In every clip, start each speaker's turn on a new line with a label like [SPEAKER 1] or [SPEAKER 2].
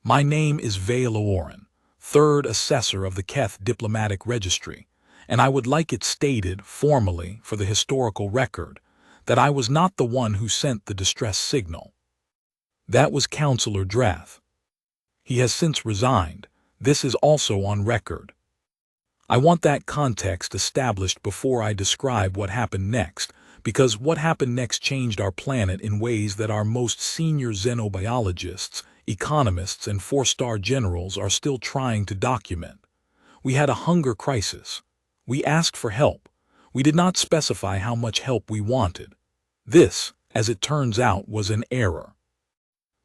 [SPEAKER 1] My name is Vale, third assessor of the Keth Diplomatic Registry, and I would like it stated formally for the historical record that I was not the one who sent the distress signal. That was Councillor Drath. He has since resigned. This is also on record. I want that context established before I describe what happened next, because what happened next changed our planet in ways that our most senior xenobiologists, economists, and four-star generals are still trying to document. We had a hunger crisis. We asked for help. We did not specify how much help we wanted. This, as it turns out, was an error.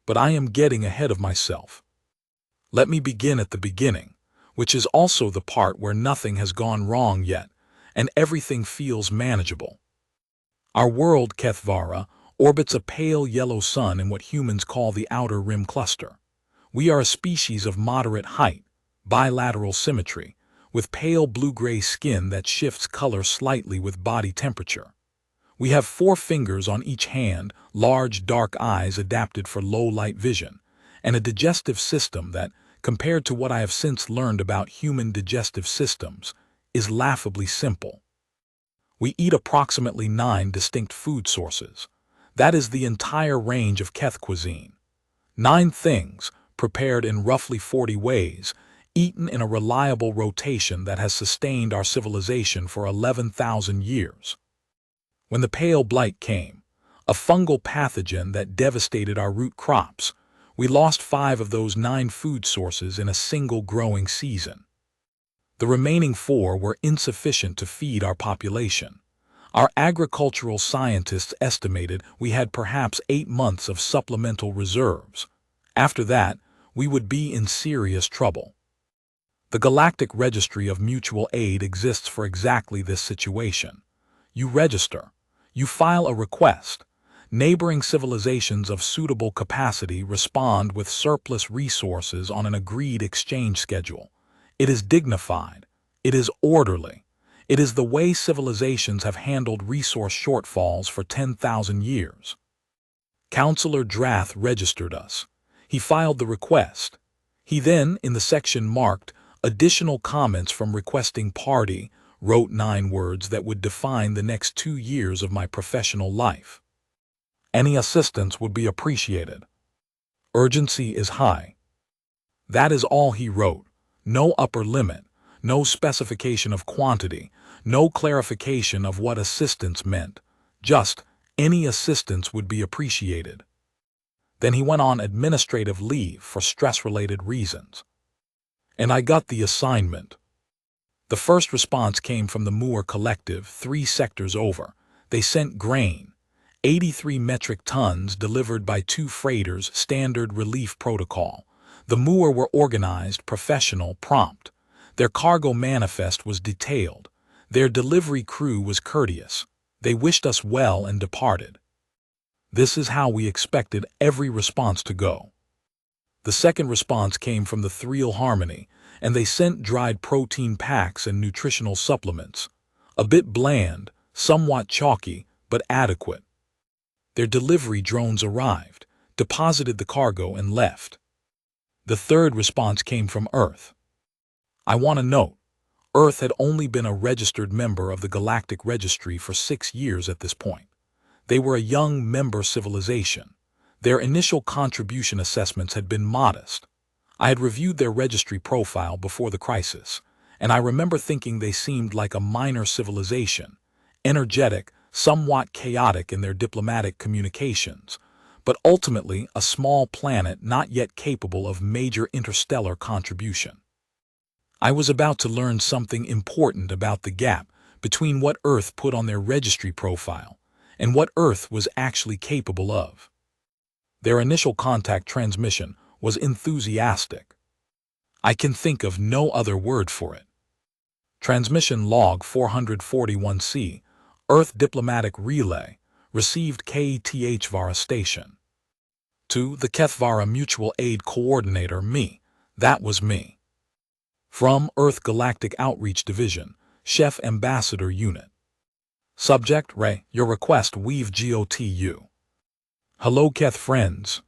[SPEAKER 1] But I am getting ahead of myself. Let me begin at the beginning, which is also the part where nothing has gone wrong yet, and everything feels manageable. Our world, Kethvara, orbits a pale yellow sun in what humans call the outer rim cluster. We are a species of moderate height, bilateral symmetry, with pale blue-gray skin that shifts color slightly with body temperature. We have 4 fingers on each hand, large dark eyes adapted for low-light vision, and a digestive system that, compared to what I have since learned about human digestive systems, is laughably simple. We eat approximately 9 distinct food sources. That is the entire range of Keth cuisine. 9 things, prepared in roughly 40 ways, eaten in a reliable rotation that has sustained our civilization for 11,000 years. When the pale blight came, a fungal pathogen that devastated our root crops, we lost 5 of those 9 food sources in a single growing season. The remaining 4 were insufficient to feed our population. Our agricultural scientists estimated we had perhaps 8 months of supplemental reserves. After that, we would be in serious trouble. The Galactic Registry of Mutual Aid exists for exactly this situation. You register. You file a request. Neighboring civilizations of suitable capacity respond with surplus resources on an agreed exchange schedule. It is dignified. It is orderly. It is the way civilizations have handled resource shortfalls for 10,000 years. Councillor Drath registered us. He filed the request. He then, in the section marked Additional Comments from Requesting Party, wrote 9 words that would define the next 2 years of my professional life. Any assistance would be appreciated. Urgency is high. That is all he wrote. No upper limit, no specification of quantity, no clarification of what assistance meant. Just, any assistance would be appreciated. Then he went on administrative leave for stress-related reasons. And I got the assignment. The first response came from the Moor Collective 3 sectors over. They sent grain, 83 metric tons delivered by 2 freighters, standard relief protocol. The Moor were organized, professional, prompt. Their cargo manifest was detailed. Their delivery crew was courteous. They wished us well and departed. This is how we expected every response to go. The second response came from the Threal Harmony, and they sent dried protein packs and nutritional supplements. A bit bland, somewhat chalky, but adequate. Their delivery drones arrived, deposited the cargo, and left. The third response came from Earth. I want to note, Earth had only been a registered member of the Galactic Registry for 6 years at this point. They were a young member civilization. Their initial contribution assessments had been modest. I had reviewed their registry profile before the crisis, and I remember thinking they seemed like a minor civilization, energetic, somewhat chaotic in their diplomatic communications, but ultimately a small planet not yet capable of major interstellar contribution. I was about to learn something important about the gap between what Earth put on their registry profile and what Earth was actually capable of. Their initial contact transmission was enthusiastic. I can think of no other word for it. Transmission log 441C, Earth Diplomatic Relay, received KTHVARA Station. To the Kethvara Mutual Aid Coordinator, me. That was me. From Earth Galactic Outreach Division, Chef Ambassador Unit. Subject, Ray, your request we've got you. Hello Keth friends.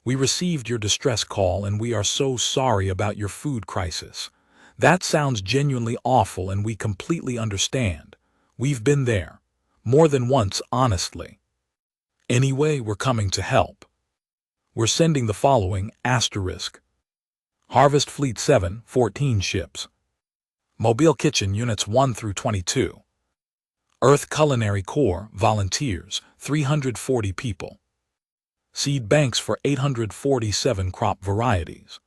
[SPEAKER 1] We received your distress call and we are so sorry about your food crisis. That sounds genuinely awful and we completely understand. We've been there. More than once, honestly. Anyway, we're coming to help. We're sending the following asterisk. Harvest Fleet 7, 14 ships. Mobile Kitchen Units 1 through 22. Earth Culinary Corps volunteers, 340 people. Seed banks for 847 crop varieties.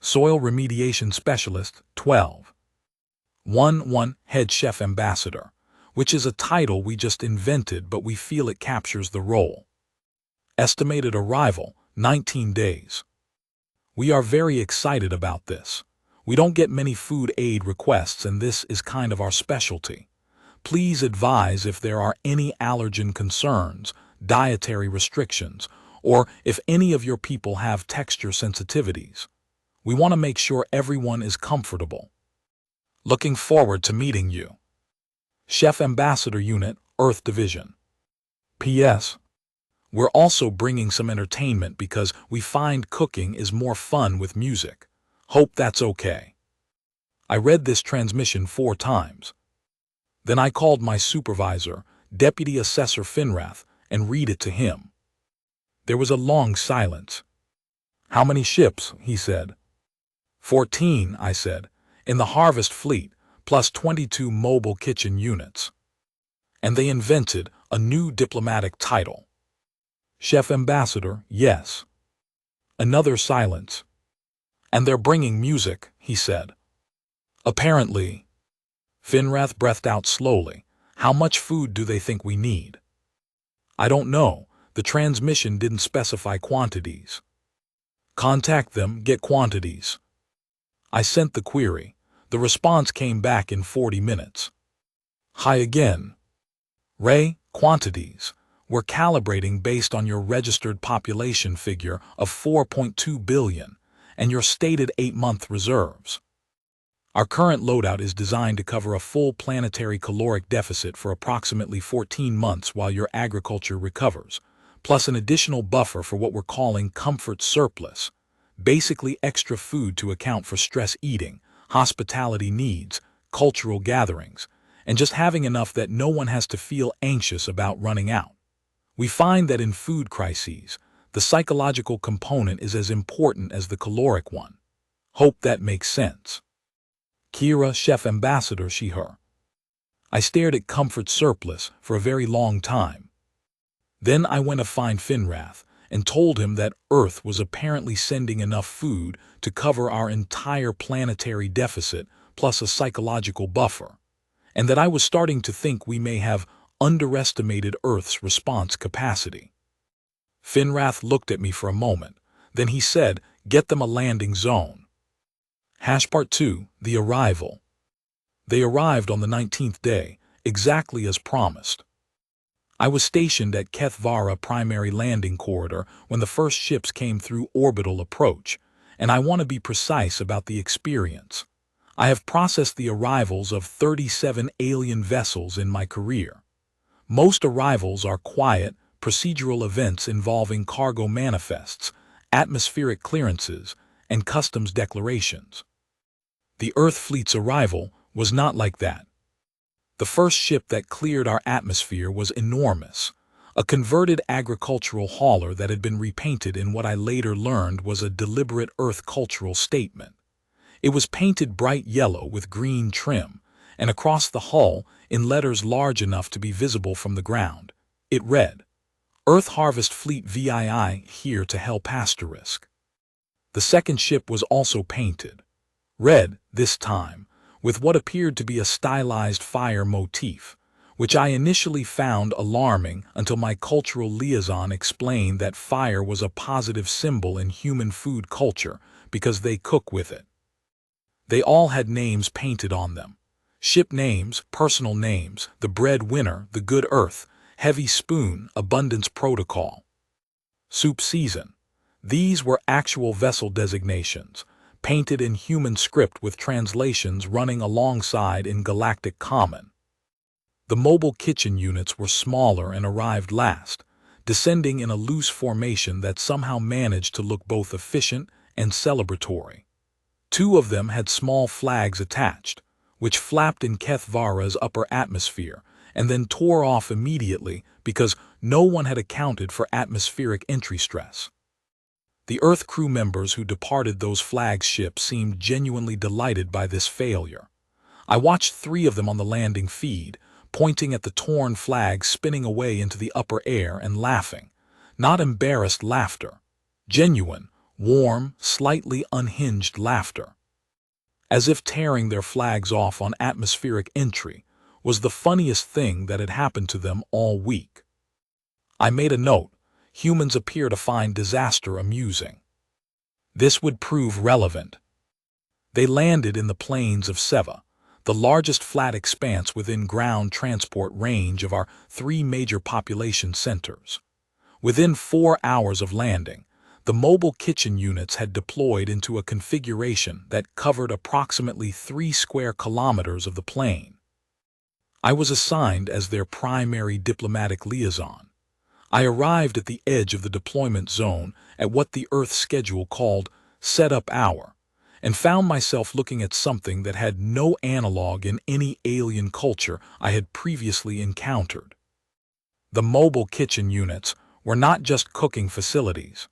[SPEAKER 1] Soil remediation specialist, 12. 1 Head Chef Ambassador, which is a title we just invented but we feel it captures the role. Estimated arrival, 19 days. We are very excited about this. We don't get many food aid requests and this is kind of our specialty. Please advise if there are any allergen concerns, dietary restrictions, or if any of your people have texture sensitivities. We want to make sure everyone is comfortable. Looking forward to meeting you. Chef Ambassador Unit, Earth Division. P.S. We're also bringing some entertainment because we find cooking is more fun with music. Hope that's okay. I read this transmission 4 times. Then I called my supervisor, Deputy Assessor Finrath, and read it to him. There was a long silence. How many ships? He said. 14, I said, in the Harvest Fleet, plus 22 mobile kitchen units. And they invented a new diplomatic title. Chef Ambassador, yes. Another silence. And they're bringing music, he said. Apparently. Finrath breathed out slowly. How much food do they think we need? I don't know. The transmission didn't specify quantities. Contact them, get quantities. I sent the query. The response came back in 40 minutes. Hi again. Ray, quantities. We're calibrating based on your registered population figure of 4.2 billion and your stated 8-month reserves. Our current loadout is designed to cover a full planetary caloric deficit for approximately 14 months while your agriculture recovers, plus an additional buffer for what we're calling comfort surplus, basically extra food to account for stress eating, hospitality needs, cultural gatherings, and just having enough that no one has to feel anxious about running out. We find that in food crises, the psychological component is as important as the caloric one. Hope that makes sense. Kira, Chef Ambassador, she, her. I stared at comfort surplus for a very long time. Then I went to find Finrath and told him that Earth was apparently sending enough food to cover our entire planetary deficit plus a psychological buffer, and that I was starting to think we may have underestimated Earth's response capacity. Finrath looked at me for a moment. Then he said, get them a landing zone. Part 2, the arrival. They arrived on the 19th day, exactly as promised. I was stationed at Kethvara primary landing corridor when the first ships came through orbital approach, and I want to be precise about the experience. I have processed the arrivals of 37 alien vessels in my career. Most arrivals are quiet, procedural events involving cargo manifests, atmospheric clearances, and customs declarations. The Earth Fleet's arrival was not like that. The first ship that cleared our atmosphere was enormous, a converted agricultural hauler that had been repainted in what I later learned was a deliberate Earth cultural statement. It was painted bright yellow with green trim, and across the hull, in letters large enough to be visible from the ground, it read, Earth Harvest Fleet VII here to help asterisk. The second ship was also painted. Red, this time, with what appeared to be a stylized fire motif, which I initially found alarming until my cultural liaison explained that fire was a positive symbol in human food culture because they cook with it. They all had names painted on them. Ship names, personal names, the breadwinner, the good earth, heavy spoon, abundance protocol. Soup season. These were actual vessel designations, painted in human script with translations running alongside in galactic common. The mobile kitchen units were smaller and arrived last, descending in a loose formation that somehow managed to look both efficient and celebratory. Two of them had small flags attached, which flapped in Kethvara's upper atmosphere and then tore off immediately because no one had accounted for atmospheric entry stress. The Earth crew members who departed those flagships seemed genuinely delighted by this failure. I watched three of them on the landing feed, pointing at the torn flags spinning away into the upper air and laughing. Not embarrassed laughter. Genuine, warm, slightly unhinged laughter. As if tearing their flags off on atmospheric entry was the funniest thing that had happened to them all week. I made a note. Humans appear to find disaster amusing. This would prove relevant. They landed in the plains of Seva, the largest flat expanse within ground transport range of our three major population centers. Within 4 hours of landing, the mobile kitchen units had deployed into a configuration that covered approximately 3 square kilometers of the plain. I was assigned as their primary diplomatic liaison. I arrived at the edge of the deployment zone at what the Earth schedule called setup hour, and found myself looking at something that had no analog in any alien culture I had previously encountered. The mobile kitchen units were not just cooking facilities.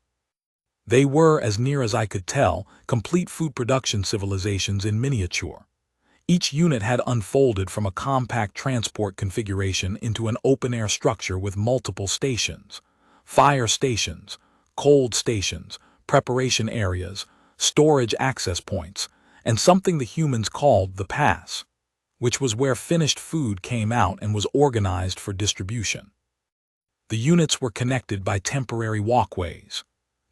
[SPEAKER 1] They were, as near as I could tell, complete food production civilizations in miniature. Each unit had unfolded from a compact transport configuration into an open-air structure with multiple stations, fire stations, cold stations, preparation areas, storage access points, and something the humans called the pass, which was where finished food came out and was organized for distribution. The units were connected by temporary walkways.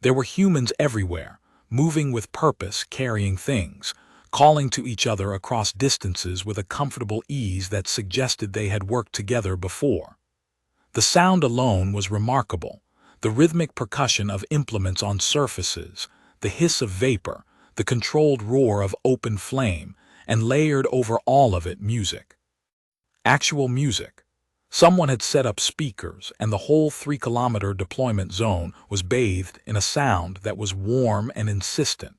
[SPEAKER 1] There were humans everywhere, moving with purpose, carrying things, calling to each other across distances with a comfortable ease that suggested they had worked together before. The sound alone was remarkable. The rhythmic percussion of implements on surfaces, the hiss of vapor, the controlled roar of open flame, and layered over all of it music. Actual music. Someone had set up speakers, and the whole 3-kilometer deployment zone was bathed in a sound that was warm and insistent,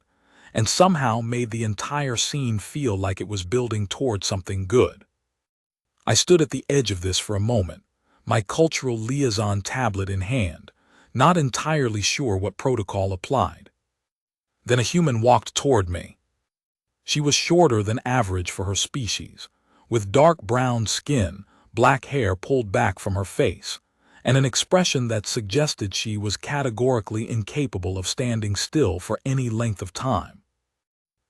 [SPEAKER 1] and somehow made the entire scene feel like it was building toward something good. I stood at the edge of this for a moment, my cultural liaison tablet in hand, not entirely sure what protocol applied. Then a human walked toward me. She was shorter than average for her species, with dark brown skin, black hair pulled back from her face, and an expression that suggested she was categorically incapable of standing still for any length of time.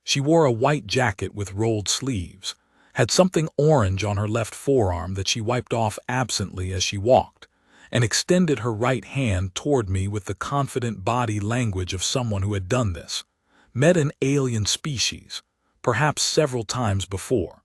[SPEAKER 1] She wore a white jacket with rolled sleeves, had something orange on her left forearm that she wiped off absently as she walked, and extended her right hand toward me with the confident body language of someone who had done this, met an alien species, perhaps several times before.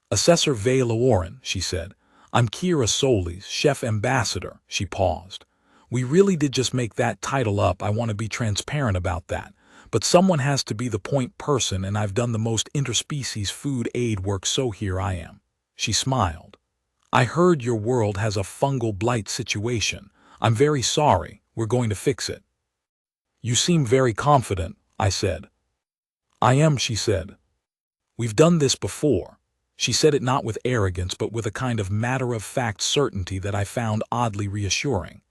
[SPEAKER 1] "Assessor Vela Warren," she said. "I'm Kira Solis, Chef Ambassador." She paused. "We really did just make that title up. I want to be transparent about that. But someone has to be the point person, and I've done the most interspecies food aid work, so here I am." She smiled. "I heard your world has a fungal blight situation. I'm very sorry. We're going to fix it." "You seem very confident," I said. "I am," she said. "We've done this before." She said it not with arrogance, but with a kind of matter-of-fact certainty that I found oddly reassuring.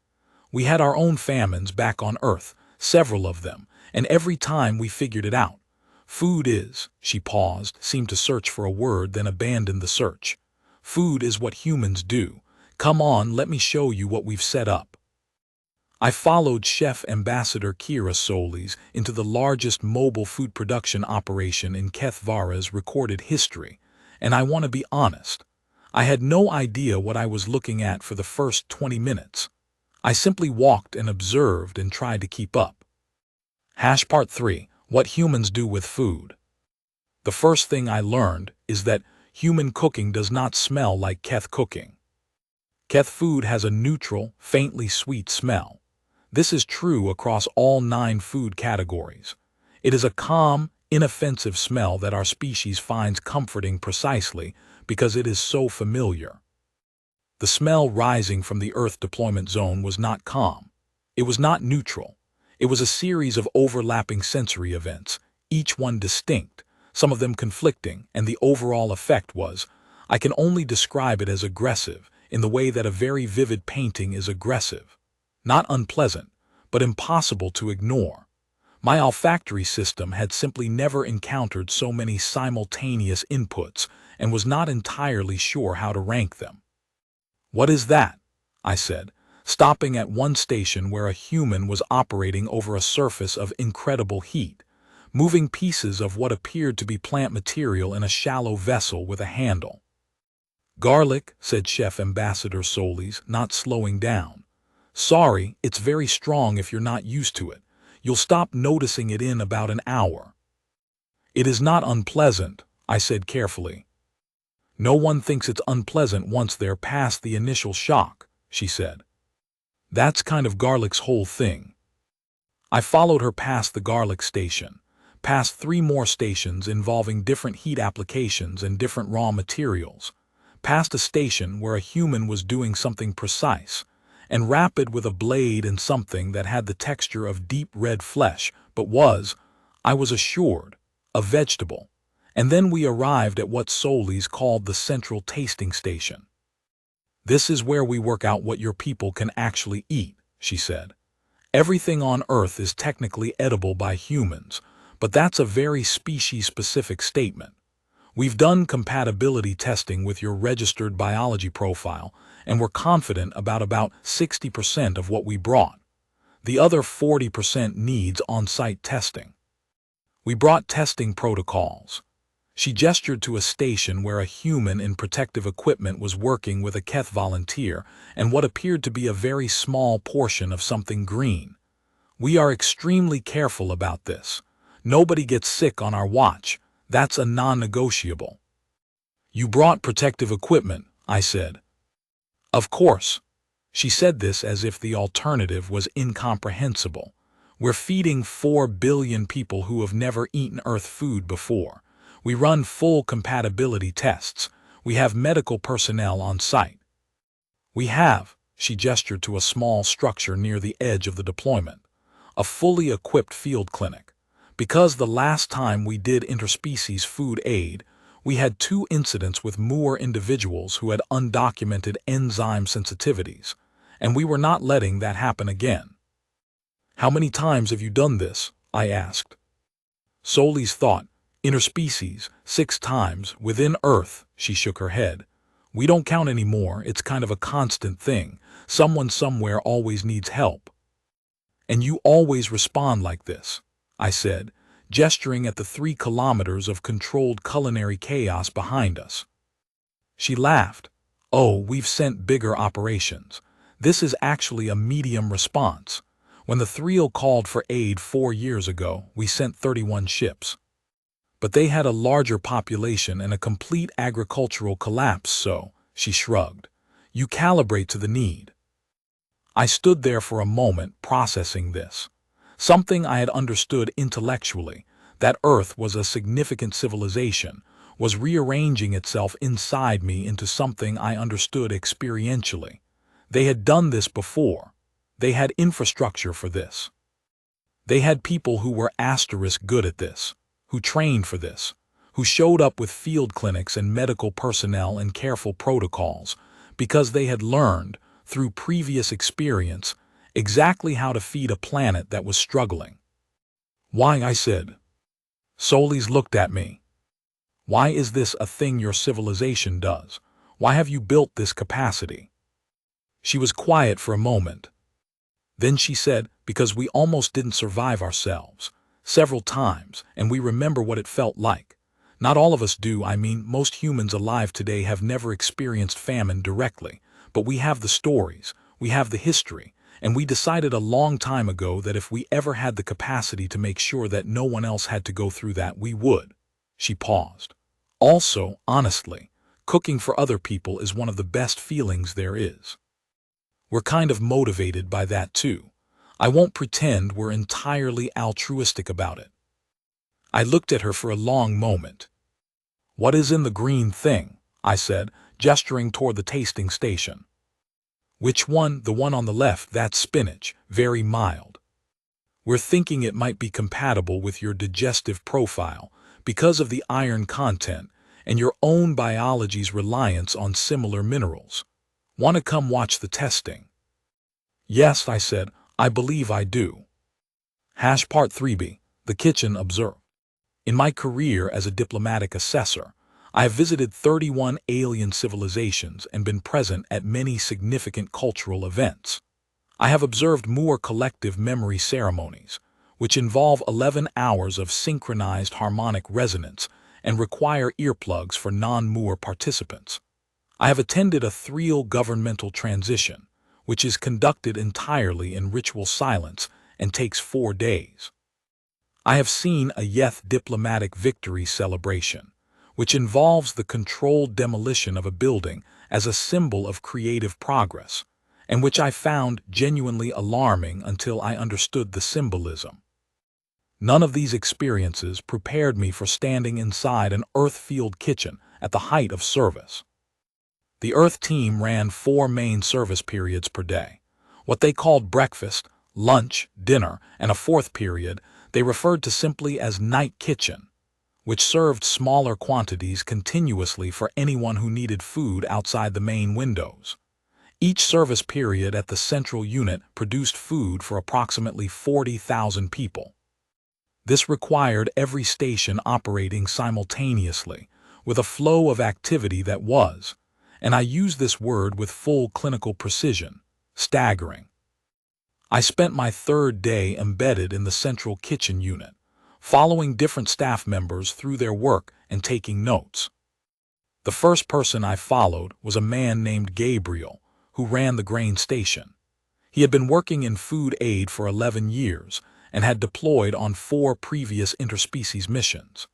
[SPEAKER 1] "We had our own famines back on Earth, several of them, and every time we figured it out. Food is," she paused, seemed to search for a word, then abandoned the search. "Food is what humans do. Come on, let me show you what we've set up." I followed Chef Ambassador Kira Solis into the largest mobile food production operation in Kethvara's recorded history, and I want to be honest, I had no idea what I was looking at for the first 20 minutes. I simply walked and observed and tried to keep up. Part 3. What humans do with food. The first thing I learned is that human cooking does not smell like Keth cooking. Keth food has a neutral, faintly sweet smell. This is true across all 9 food categories. It is a calm, inoffensive smell that our species finds comforting precisely because it is so familiar. The smell rising from the Earth deployment zone was not calm. It was not neutral. It was a series of overlapping sensory events, each one distinct, some of them conflicting, and the overall effect was, I can only describe it as aggressive, in the way that a very vivid painting is aggressive. Not unpleasant, but impossible to ignore. My olfactory system had simply never encountered so many simultaneous inputs and was not entirely sure how to rank them. "What is that?" I said, stopping at one station where a human was operating over a surface of incredible heat, moving pieces of what appeared to be plant material in a shallow vessel with a handle. "Garlic," said Chef Ambassador Solis, not slowing down. "Sorry, it's very strong if you're not used to it. You'll stop noticing it in about an hour." "It is not unpleasant," I said carefully. "No one thinks it's unpleasant once they're past the initial shock," she said. "That's kind of garlic's whole thing." I followed her past the garlic station, past 3 more stations involving different heat applications and different raw materials, past a station where a human was doing something precise and rapid with a blade and something that had the texture of deep red flesh, but was, I was assured, a vegetable. And then we arrived at what Solis called the central tasting station. "This is where we work out what your people can actually eat," she said. "Everything on Earth is technically edible by humans, but that's a very species-specific statement. We've done compatibility testing with your registered biology profile, and we're confident about 60% of what we brought. The other 40% needs on-site testing. We brought testing protocols." She gestured to a station where a human in protective equipment was working with a Keth volunteer and what appeared to be a very small portion of something green. "We are extremely careful about this. Nobody gets sick on our watch. That's a non-negotiable." "You brought protective equipment," I said. "Of course." She said this as if the alternative was incomprehensible. "We're feeding 4 billion people who have never eaten Earth food before. We run full compatibility tests. We have medical personnel on site. We have," she gestured to a small structure near the edge of the deployment, "a fully equipped field clinic. Because the last time we did interspecies food aid, we had 2 incidents with Moor individuals who had undocumented enzyme sensitivities, and we were not letting that happen again." "How many times have you done this?" I asked. Solis thought. "Interspecies, 6 times, within Earth," she shook her head. "We don't count anymore, it's kind of a constant thing. Someone somewhere always needs help." "And you always respond like this," I said, gesturing at the 3 kilometers of controlled culinary chaos behind us. She laughed. "Oh, we've sent bigger operations. This is actually a medium response. When the Thrill called for aid 4 years ago, we sent 31 ships. But they had a larger population and a complete agricultural collapse, so," she shrugged, "you calibrate to the need." I stood there for a moment processing this. Something I had understood intellectually, that Earth was a significant civilization, was rearranging itself inside me into something I understood experientially. They had done this before. They had infrastructure for this. They had people who were asterisk good at this, who trained for this, who showed up with field clinics and medical personnel and careful protocols, because they had learned, through previous experience, exactly how to feed a planet that was struggling. "Why?" I said. Solis looked at me. "Why is this a thing your civilization does? Why have you built this capacity?" She was quiet for a moment. Then she said, "Because we almost didn't survive ourselves. Several times, and we remember what it felt like. Not all of us do, I mean, most humans alive today have never experienced famine directly, but we have the stories, we have the history, and we decided a long time ago that if we ever had the capacity to make sure that no one else had to go through that, we would." She paused. "Also, honestly, cooking for other people is one of the best feelings there is. We're kind of motivated by that too. I won't pretend we're entirely altruistic about it." I looked at her for a long moment. "What is in the green thing?" I said, gesturing toward the tasting station. Which one? The one on the left, that's spinach, very mild. We're thinking it might be compatible with your digestive profile because of the iron content and your own biology's reliance on similar minerals. Want to come watch the testing? Yes, I said, I believe I do. Part 3b. The kitchen observed. In my career as a diplomatic assessor, I have visited 31 alien civilizations and been present at many significant cultural events. I have observed Moor collective memory ceremonies, which involve 11 hours of synchronized harmonic resonance and require earplugs for non-Moor participants. I have attended a Threel governmental transition, which is conducted entirely in ritual silence and takes 4 days. I have seen a Yeth diplomatic victory celebration, which involves the controlled demolition of a building as a symbol of creative progress, and which I found genuinely alarming until I understood the symbolism. None of these experiences prepared me for standing inside an Earth-field kitchen at the height of service. The Earth team ran 4 main service periods per day, what they called breakfast, lunch, dinner, and a 4th period they referred to simply as night kitchen, which served smaller quantities continuously for anyone who needed food outside the main windows. Each service period at the central unit produced food for approximately 40,000 people. This required every station operating simultaneously, with a flow of activity that was, and I use this word with full clinical precision, staggering. I spent my 3rd day embedded in the central kitchen unit, following different staff members through their work and taking notes. The first person I followed was a man named Gabriel, who ran the grain station. He had been working in food aid for 11 years and had deployed on 4 previous interspecies missions.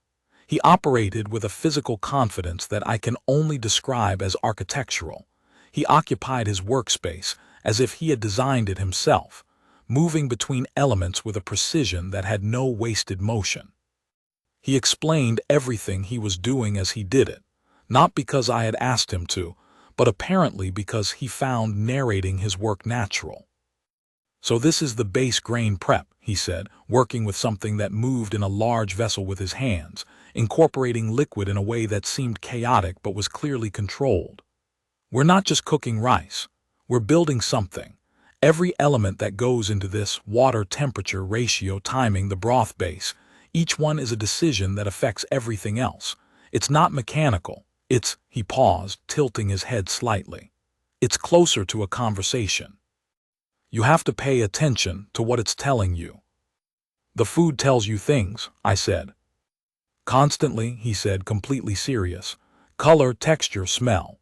[SPEAKER 1] He operated with a physical confidence that I can only describe as architectural. He occupied his workspace as if he had designed it himself, moving between elements with a precision that had no wasted motion. He explained everything he was doing as he did it, not because I had asked him to, but apparently because he found narrating his work natural. So this is the base grain prep, he said, working with something that moved in a large vessel with his hands, incorporating liquid in a way that seemed chaotic but was clearly controlled. We're not just cooking rice, we're building something. Every element that goes into this, water, temperature, ratio, timing, the broth base, each one is a decision that affects everything else. It's not mechanical. He paused, tilting his head slightly. It's closer to a conversation. You have to pay attention to what it's telling you. The food tells you things, I said. Constantly, he said, completely serious. Color, texture, smell.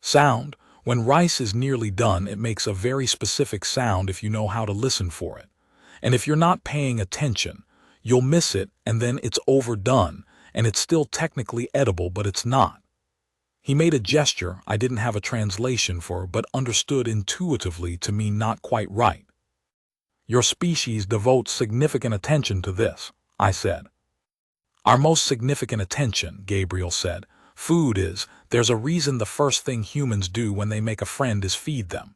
[SPEAKER 1] Sound. When rice is nearly done, it makes a very specific sound if you know how to listen for it. And if you're not paying attention, you'll miss it and then it's overdone and it's still technically edible, but it's not. He made a gesture I didn't have a translation for but understood intuitively to mean not quite right. Your species devotes significant attention to this, I said. Our most significant attention, Gabriel said. Food is. There's a reason the first thing humans do when they make a friend is feed them.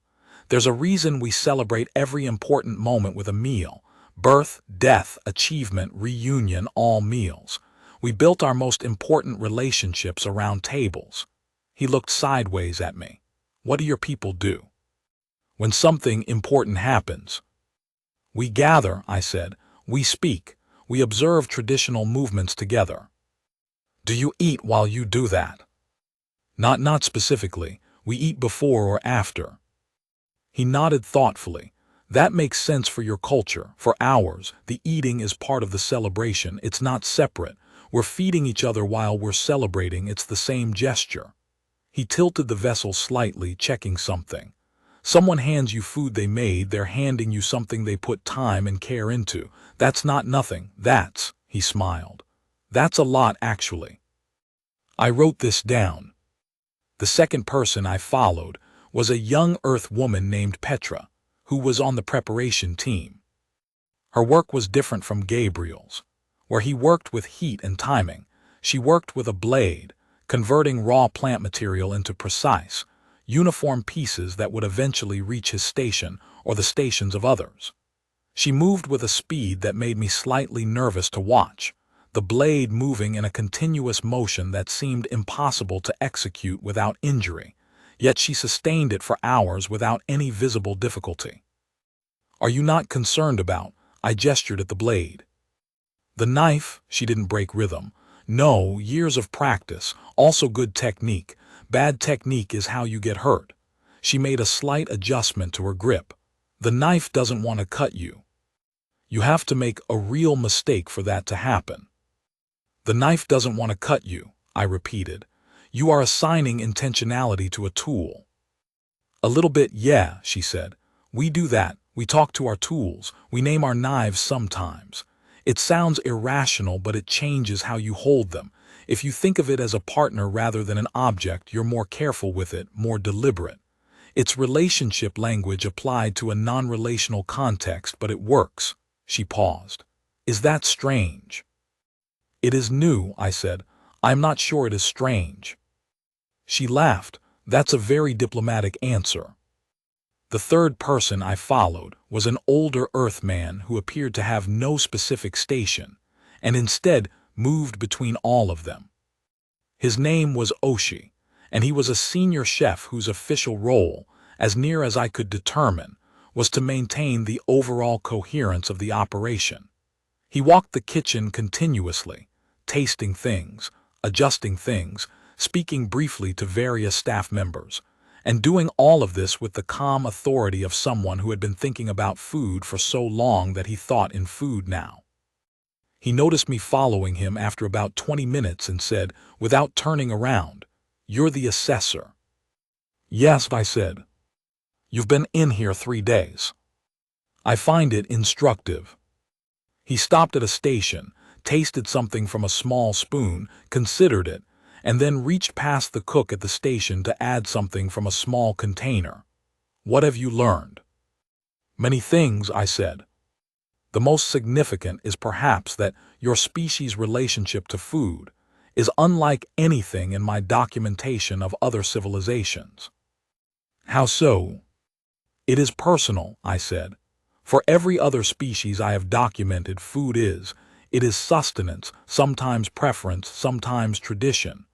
[SPEAKER 1] There's a reason we celebrate every important moment with a meal. Birth, death, achievement, reunion, all meals. We built our most important relationships around tables. He looked sideways at me. What do your people do? When something important happens. We gather, I said. We speak. We observe traditional movements together. Do you eat while you do that? Not specifically. We eat before or after. He nodded thoughtfully. That makes sense for your culture. For ours, the eating is part of the celebration. It's not separate. We're feeding each other while we're celebrating. It's the same gesture. He tilted the vessel slightly, checking something. Someone hands you food they made, they're handing you something they put time and care into. That's not nothing. He smiled. That's a lot, actually. I wrote this down. The second person I followed was a young Earth woman named Petra, who was on the preparation team. Her work was different from Gabriel's. Where he worked with heat and timing, she worked with a blade, converting raw plant material into precise, uniform pieces that would eventually reach his station or the stations of others. She moved with a speed that made me slightly nervous to watch, the blade moving in a continuous motion that seemed impossible to execute without injury, yet she sustained it for hours without any visible difficulty. "Are you not concerned about?" I gestured at the blade. "The knife," she didn't break rhythm. "No, years of practice, also good technique. Bad technique is how you get hurt." She made a slight adjustment to her grip. "The knife doesn't want to cut you. You have to make a real mistake for that to happen." "The knife doesn't want to cut you," I repeated. "You are assigning intentionality to a tool." "A little bit, yeah," she said. "We do that. We talk to our tools. We name our knives sometimes. It sounds irrational, but it changes how you hold them. If you think of it as a partner rather than an object, you're more careful with it, more deliberate. It's relationship language applied to a non-relational context, but it works." She paused. "Is that strange?" "It is new," I said. "I'm not sure it is strange." She laughed. "That's a very diplomatic answer." The third person I followed was an older Earthman who appeared to have no specific station, and instead moved between all of them. His name was Oshi, and he was a senior chef whose official role, as near as I could determine, was to maintain the overall coherence of the operation. He walked the kitchen continuously, tasting things, adjusting things, speaking briefly to various staff members, and doing all of this with the calm authority of someone who had been thinking about food for so long that he thought in food now. He noticed me following him after about 20 minutes and said, without turning around, "You're the assessor." "Yes," I said. "You've been in here 3 days. I find it instructive." He stopped at a station, tasted something from a small spoon, considered it, and then reached past the cook at the station to add something from a small container. "What have you learned?" "Many things," I said. "The most significant is perhaps that your species' relationship to food is unlike anything in my documentation of other civilizations." "How so?" "It is personal," I said. "For every other species I have documented, it is sustenance, sometimes preference, sometimes tradition.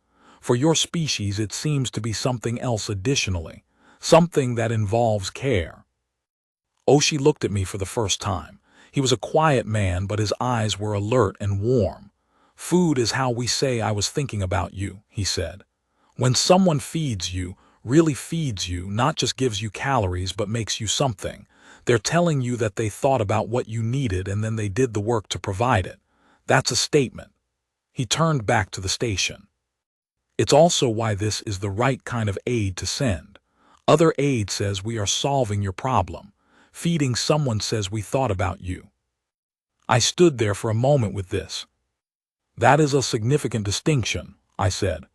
[SPEAKER 1] For your species it seems to be something else additionally, something that involves care." Oshi looked at me for the first time. He was a quiet man, but his eyes were alert and warm. "Food is how we say I was thinking about you," he said. "When someone feeds you, really feeds you, not just gives you calories but makes you something, they're telling you that they thought about what you needed and then they did the work to provide it. That's a statement." He turned back to the station. "It's also why this is the right kind of aid to send. Other aid says we are solving your problem. Feeding someone says we thought about you." I stood there for a moment with this. "That is a significant distinction," I said.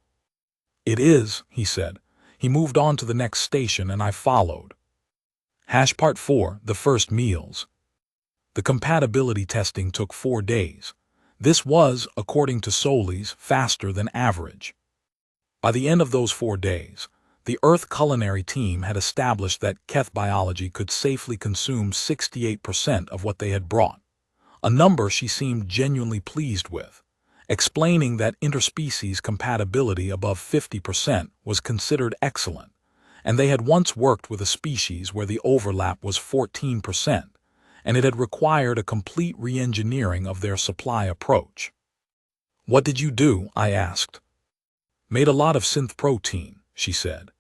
[SPEAKER 1] "It is," he said. He moved on to the next station and I followed. Part 4, the first meals. The compatibility testing took 4 days. This was, according to Stories, faster than average. By the end of those 4 days, the Earth culinary team had established that Keth biology could safely consume 68% of what they had brought, a number she seemed genuinely pleased with, explaining that interspecies compatibility above 50% was considered excellent, and they had once worked with a species where the overlap was 14%, and it had required a complete re-engineering of their supply approach. "What did you do?" I asked. "Made a lot of synth protein," she said.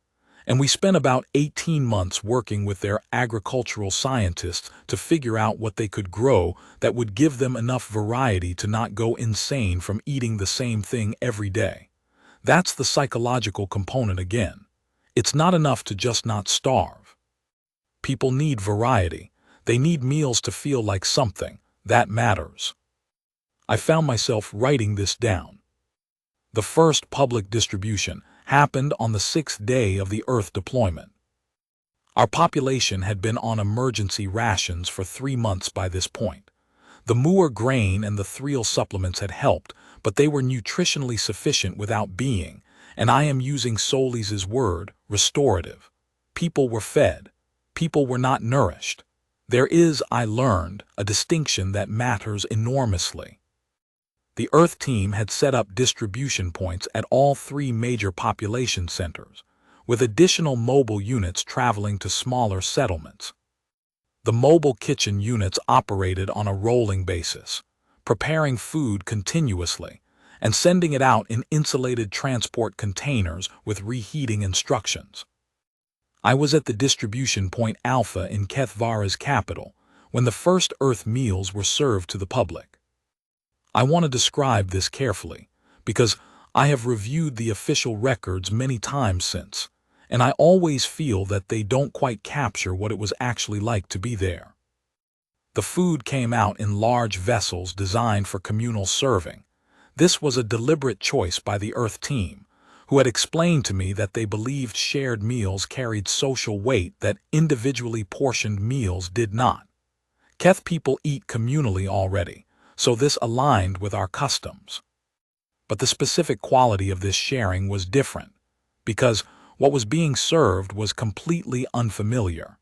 [SPEAKER 1] "And we spent about 18 months working with their agricultural scientists to figure out what they could grow that would give them enough variety to not go insane from eating the same thing every day. That's the psychological component again. It's not enough to just not starve. People need variety. They need meals to feel like something. That matters." I found myself writing this down. The first public distribution happened on the 6th day of the Earth deployment. Our population had been on emergency rations for 3 months by this point. The Moor grain and the Thrill supplements had helped, but they were nutritionally sufficient without being, and I am using Solis' word, restorative. People were fed. People were not nourished. There is, I learned, a distinction that matters enormously. The Earth team had set up distribution points at all 3 major population centers, with additional mobile units traveling to smaller settlements. The mobile kitchen units operated on a rolling basis, preparing food continuously and sending it out in insulated transport containers with reheating instructions. I was at the distribution point Alpha in Kethvara's capital when the first Earth meals were served to the public. I want to describe this carefully because I have reviewed the official records many times since, and I always feel that they don't quite capture what it was actually like to be there. The food came out in large vessels designed for communal serving. This was a deliberate choice by the Earth team, who had explained to me that they believed shared meals carried social weight that individually portioned meals did not. Keth people eat communally already, so this aligned with our customs. But the specific quality of this sharing was different, because what was being served was completely unfamiliar.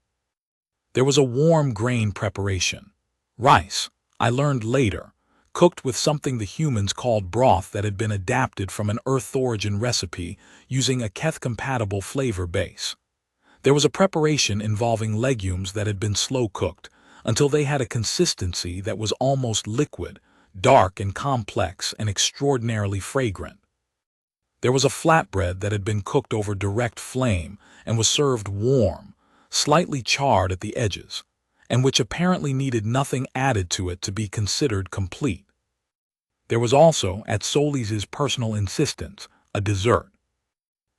[SPEAKER 1] There was a warm grain preparation. Rice, I learned later, cooked with something the humans called broth that had been adapted from an Earth origin recipe using a Keth-compatible flavor base. There was a preparation involving legumes that had been slow-cooked until they had a consistency that was almost liquid, dark and complex and extraordinarily fragrant. There was a flatbread that had been cooked over direct flame and was served warm, slightly charred at the edges, and which apparently needed nothing added to it to be considered complete. There was also, at Solis's personal insistence, a dessert.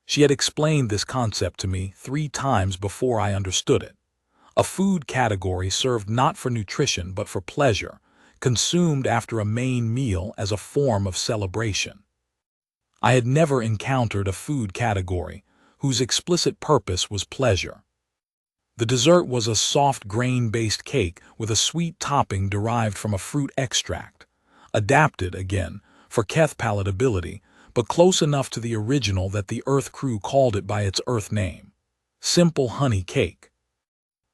[SPEAKER 1] She had explained this concept to me 3 times before I understood it. A food category served not for nutrition but for pleasure, consumed after a main meal as a form of celebration. I had never encountered a food category whose explicit purpose was pleasure. The dessert was a soft grain-based cake with a sweet topping derived from a fruit extract, adapted, again, for Keth palatability, but close enough to the original that the Earth crew called it by its Earth name: simple honey cake.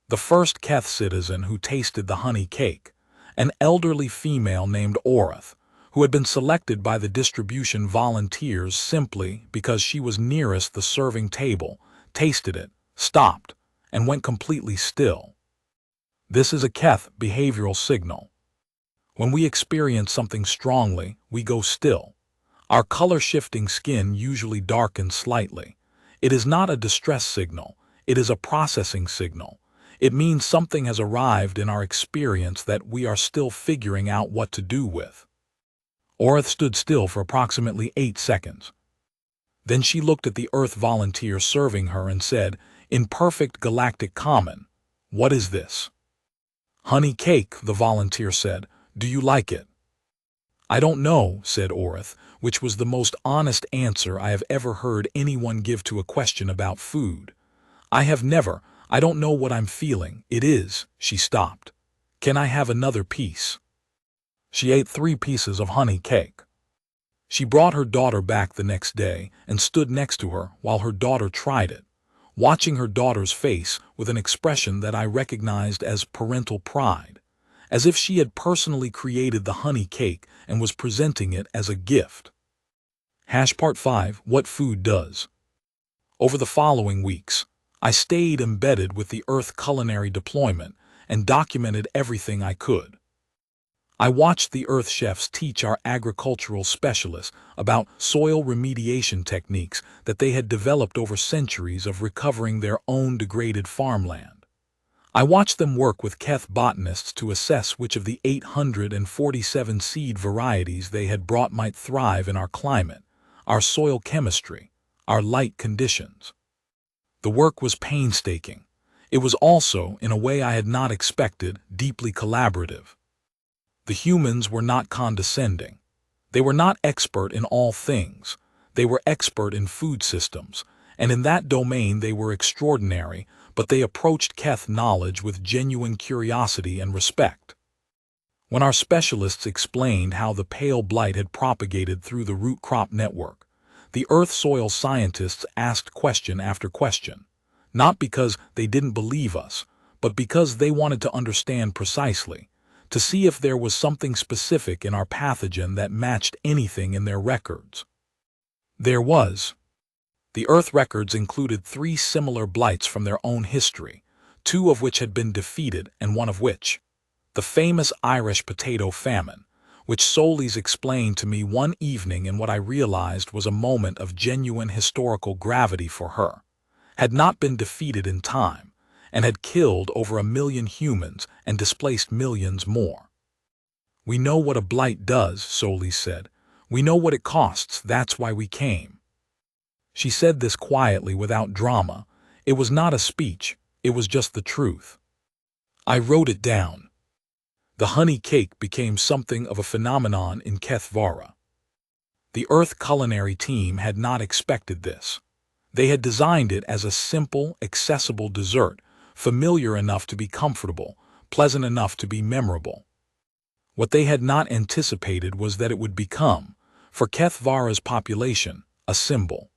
[SPEAKER 1] The first Keth citizen who tasted the honey cake, an elderly female named Orcs, who had been selected by the distribution volunteers simply because she was nearest the serving table, tasted it, stopped, and went completely still. This is a Keth behavioral signal. When we experience something strongly, we go still. Our color-shifting skin usually darkens slightly. It is not a distress signal, it is a processing signal. It means something has arrived in our experience that we are still figuring out what to do with. Orth stood still for approximately 8 seconds. Then she looked at the Earth volunteer serving her and said, in perfect galactic common, "What is this?" "Honey cake," the volunteer said. "Do you like it?" "I don't know," said Orth, which was the most honest answer I have ever heard anyone give to a question about food. I don't know what I'm feeling. It is." She stopped. "Can I have another piece?" She ate 3 pieces of honey cake. She brought her daughter back the next day and stood next to her while her daughter tried it, watching her daughter's face with an expression that I recognized as parental pride, as if she had personally created the honey cake and was presenting it as a gift. Part 5: What Food Does. Over the following weeks, I stayed embedded with the Earth culinary deployment and documented everything I could. I watched the Earth chefs teach our agricultural specialists about soil remediation techniques that they had developed over centuries of recovering their own degraded farmland. I watched them work with Keth botanists to assess which of the 847 seed varieties they had brought might thrive in our climate, our soil chemistry, our light conditions. The work was painstaking. It was also, in a way I had not expected, deeply collaborative. The humans were not condescending. They were not expert in all things. They were expert in food systems, and in that domain they were extraordinary, but they approached Keth knowledge with genuine curiosity and respect. When our specialists explained how the pale blight had propagated through the root crop network, The earth soil scientists asked question after question, not because they didn't believe us, but because they wanted to understand precisely, to see if there was something specific in our pathogen that matched anything in their records. There was. The Earth records included 3 similar blights from their own history, 2 of which had been defeated and 1 of which, the famous Irish potato famine, which Solis explained to me one evening in what I realized was a moment of genuine historical gravity for her, had not been defeated in time, and had killed over 1 million humans and displaced millions more. "We know what a blight does," Solis said. "We know what it costs, that's why we came." She said this quietly, without drama. It was not a speech, it was just the truth. I wrote it down. The honey cake became something of a phenomenon in Kethvara. The Earth culinary team had not expected this. They had designed it as a simple, accessible dessert, familiar enough to be comfortable, pleasant enough to be memorable. What they had not anticipated was that it would become, for Kethvara's population, a symbol.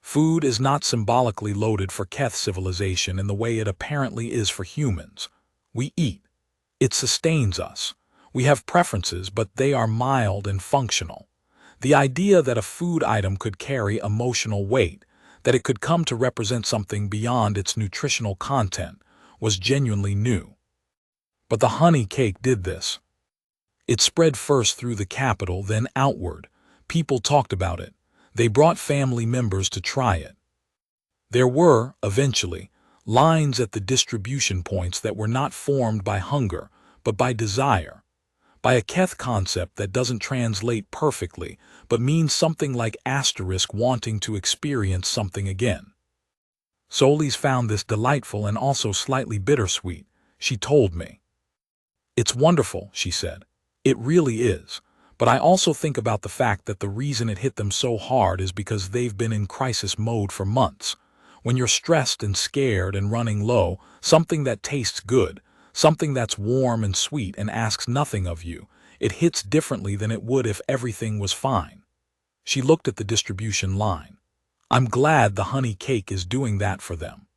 [SPEAKER 1] Food is not symbolically loaded for Keth civilization in the way it apparently is for humans. We eat. It sustains us. We have preferences, but they are mild and functional. The idea that a food item could carry emotional weight, that it could come to represent something beyond its nutritional content, was genuinely new. But the honey cake did this. It spread first through the capital, then outward. People talked about it. They brought family members to try it. There were, eventually, lines at the distribution points that were not formed by hunger, but by desire, by a Keth concept that doesn't translate perfectly, but means something like asterisk wanting to experience something again. Solis found this delightful and also slightly bittersweet, she told me. "It's wonderful," she said. "It really is. But I also think about the fact that the reason it hit them so hard is because they've been in crisis mode for months. When you're stressed and scared and running low, something that tastes good, something that's warm and sweet and asks nothing of you, it hits differently than it would if everything was fine." She looked at the distribution line. "I'm glad the honey cake is doing that for them.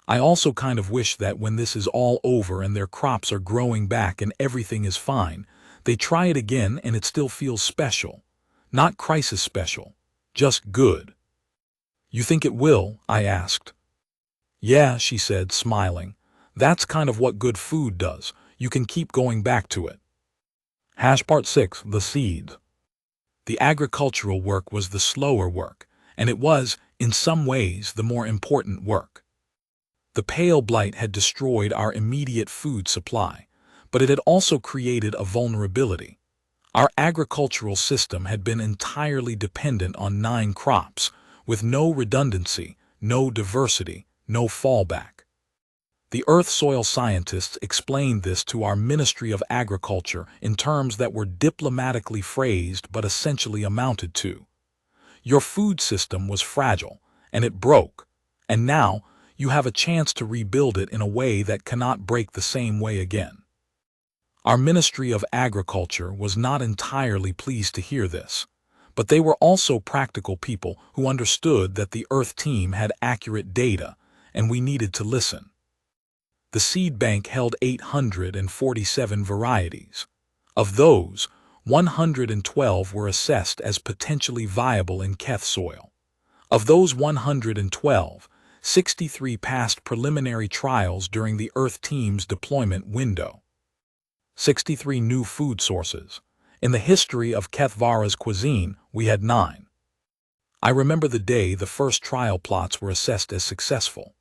[SPEAKER 1] I also kind of wish that when this is all over and their crops are growing back and everything is fine, they try it again and it still feels special. Not crisis special, just good." "You think it will?" I asked. "Yeah," she said, smiling. "That's kind of what good food does. You can keep going back to it." Part 6. The seeds. The agricultural work was the slower work, and it was, in some ways, the more important work. The pale blight had destroyed our immediate food supply, but it had also created a vulnerability. Our agricultural system had been entirely dependent on 9 crops, with no redundancy, no diversity, no fallback. The earth soil scientists explained this to our Ministry of Agriculture in terms that were diplomatically phrased but essentially amounted to: your food system was fragile, and it broke, and now you have a chance to rebuild it in a way that cannot break the same way again. Our Ministry of Agriculture was not entirely pleased to hear this, but they were also practical people who understood that the Earth team had accurate data, and we needed to listen. The seed bank held 847 varieties. Of those, 112 were assessed as potentially viable in Keth soil. Of those 112, 63 passed preliminary trials during the Earth team's deployment window. 63 new food sources. In the history of Kethvara's cuisine, we had 9. I remember the day the first trial plots were assessed as successful.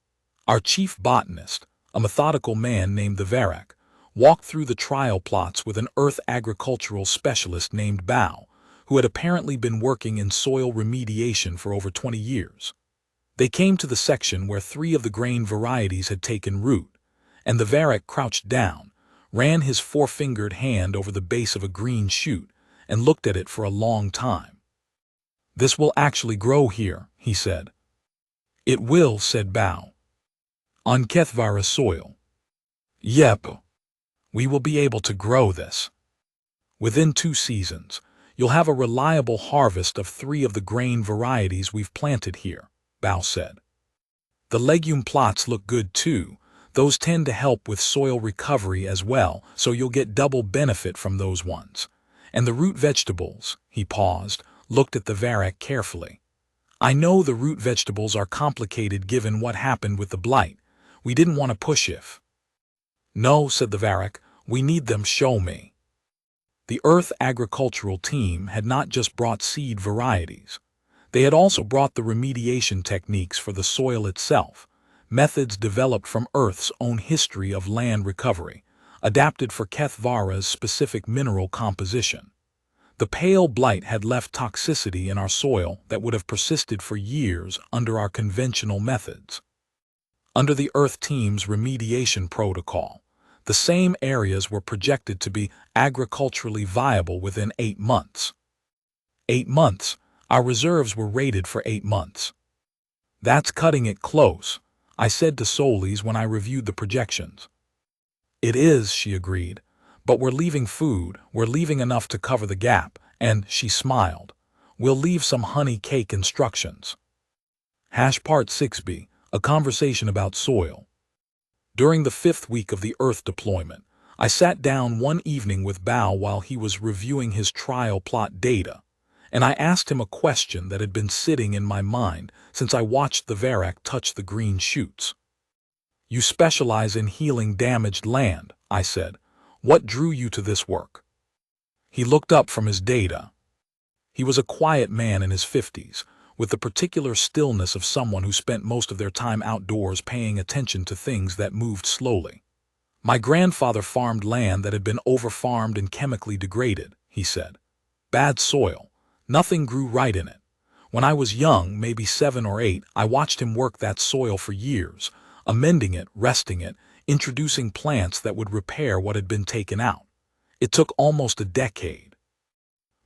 [SPEAKER 1] Our chief botanist, a methodical man named the Varak, walked through the trial plots with an earth agricultural specialist named Bao, who had apparently been working in soil remediation for over 20 years. They came to the section where 3 of the grain varieties had taken root, and the Varak crouched down, ran his 4-fingered hand over the base of a green shoot, and looked at it for a long time. "This will actually grow here," he said. "It will," said Bao. "On Kethvara soil." "Yep. We will be able to grow this. Within 2 seasons, You'll have a reliable harvest of 3 of the grain varieties we've planted here, Bao said. The legume plots look good too. Those tend to help with soil recovery as well, so you'll get double benefit from those ones. And the root vegetables, he paused, looked at the Varrock carefully. I know the root vegetables are complicated given what happened with the blight. We didn't want to push if. No, said the Varrock, we need them, show me. The Earth agricultural team had not just brought seed varieties. They had also brought the remediation techniques for the soil itself, methods developed from Earth's own history of land recovery, adapted for Kethvara's specific mineral composition. The pale blight had left toxicity in our soil that would have persisted for years under our conventional methods. Under the Earth team's remediation protocol, the same areas were projected to be agriculturally viable within 8 months. 8 months? Our reserves were rated for 8 months. That's cutting it close, I said to Solis when I reviewed the projections. It is, she agreed, but we're leaving food, we're leaving enough to cover the gap, and, she smiled, we'll leave some honey cake instructions. Part 6b, a conversation about soil. During the 5th week of the Earth deployment, I sat down one evening with Bao while he was reviewing his trial plot data, and I asked him a question that had been sitting in my mind since I watched the Varrock touch the green shoots. You specialize in healing damaged land, I said. What drew you to this work? He looked up from his data. He was a quiet man in his 50s, with the particular stillness of someone who spent most of their time outdoors paying attention to things that moved slowly. My grandfather farmed land that had been overfarmed and chemically degraded, he said. Bad soil. Nothing grew right in it. When I was young, maybe 7 or 8, I watched him work that soil for years, amending it, resting it, introducing plants that would repair what had been taken out. It took almost a decade.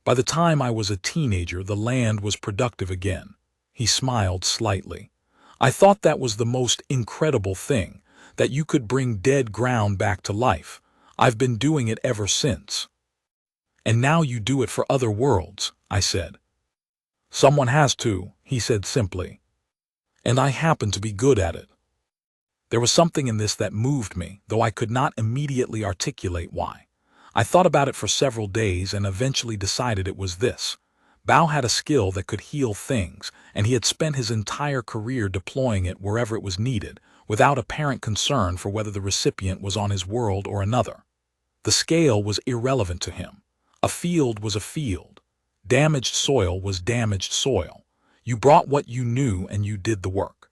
[SPEAKER 1] By the time I was a teenager, the land was productive again. He smiled slightly. I thought that was the most incredible thing, that you could bring dead ground back to life. I've been doing it ever since. And now you do it for other worlds, I said. Someone has to, he said simply. And I happen to be good at it. There was something in this that moved me, though I could not immediately articulate why. I thought about it for several days and eventually decided it was this. Bao had a skill that could heal things, and he had spent his entire career deploying it wherever it was needed, without apparent concern for whether the recipient was on his world or another. The scale was irrelevant to him. A field was a field. Damaged soil was damaged soil. You brought what you knew and you did the work.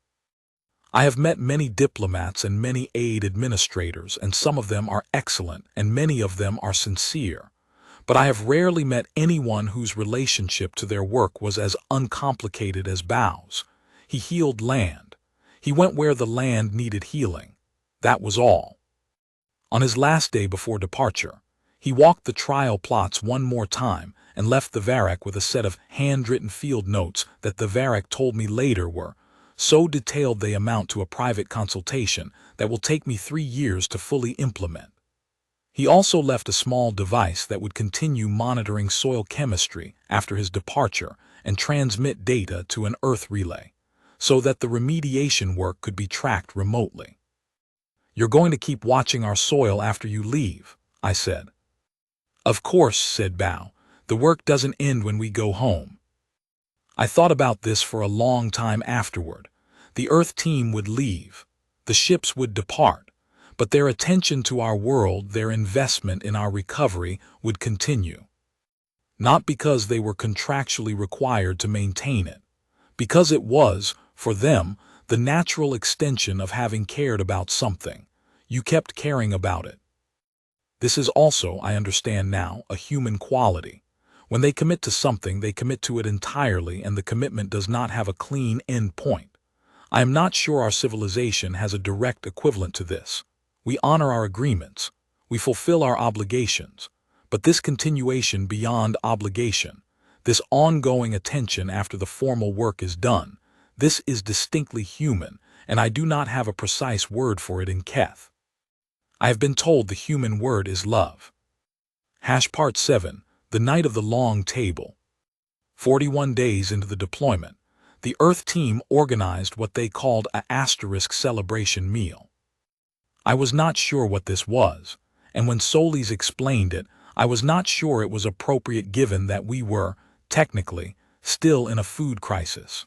[SPEAKER 1] I have met many diplomats and many aid administrators, and some of them are excellent and many of them are sincere. But I have rarely met anyone whose relationship to their work was as uncomplicated as Bao's. He healed land. He went where the land needed healing. That was all. On his last day before departure, he walked the trial plots one more time and left the Varrock with a set of handwritten field notes that the Varrock told me later were so detailed they amount to a private consultation that will take me 3 years to fully implement. He also left a small device that would continue monitoring soil chemistry after his departure and transmit data to an Earth relay, so that the remediation work could be tracked remotely. You're going to keep watching our soil after you leave, I said. Of course, said Bao. The work doesn't end when we go home. I thought about this for a long time afterward. The Earth team would leave. The ships would depart. But their attention to our world, their investment in our recovery, would continue. Not because they were contractually required to maintain it. Because it was, for them, the natural extension of having cared about something. You kept caring about it. This is also, I understand now, a human quality. When they commit to something, they commit to it entirely, and the commitment does not have a clean end point. I am not sure our civilization has a direct equivalent to this. We honor our agreements. We fulfill our obligations. But this continuation beyond obligation, this ongoing attention after the formal work is done, this is distinctly human, and I do not have a precise word for it in Keth. I have been told the human word is love. Part 7. The The night of the long table. 41 days into the deployment, the Earth team organized what they called a asterisk celebration meal. I was not sure what this was, and when Solis explained it, I was not sure it was appropriate given that we were, technically, still in a food crisis.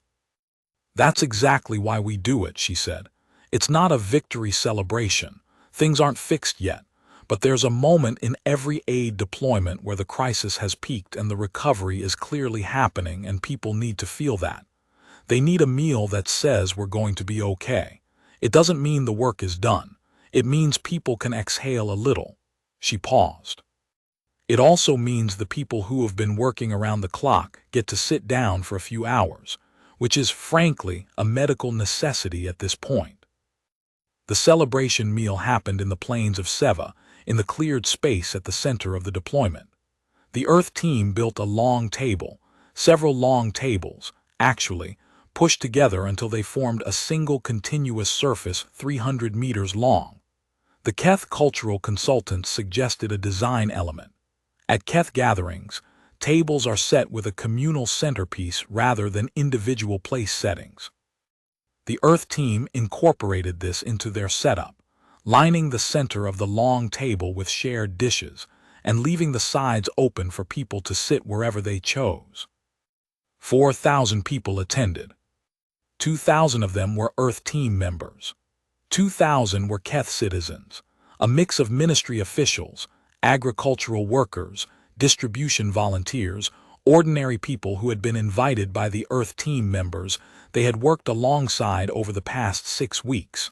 [SPEAKER 1] That's exactly why we do it, she said. It's not a victory celebration. Things aren't fixed yet, but there's a moment in every aid deployment where the crisis has peaked and the recovery is clearly happening, and people need to feel that. They need a meal that says we're going to be okay. It doesn't mean the work is done. It means people can exhale a little. She paused. It also means the people who have been working around the clock get to sit down for a few hours, which is, frankly, a medical necessity at this point. The celebration meal happened in the plains of Seva, in the cleared space at the center of the deployment. The Earth team built a long table, several long tables, actually, pushed together until they formed a single continuous surface 300 meters long. The Keth cultural consultants suggested a design element. At Keth gatherings, tables are set with a communal centerpiece rather than individual place settings. The Earth team incorporated this into their setup, lining the center of the long table with shared dishes and leaving the sides open for people to sit wherever they chose. 4,000 people attended. 2,000 of them were Earth team members. 2,000 were Keth citizens, a mix of ministry officials, agricultural workers, distribution volunteers, ordinary people who had been invited by the Earth team members they had worked alongside over the past 6 weeks.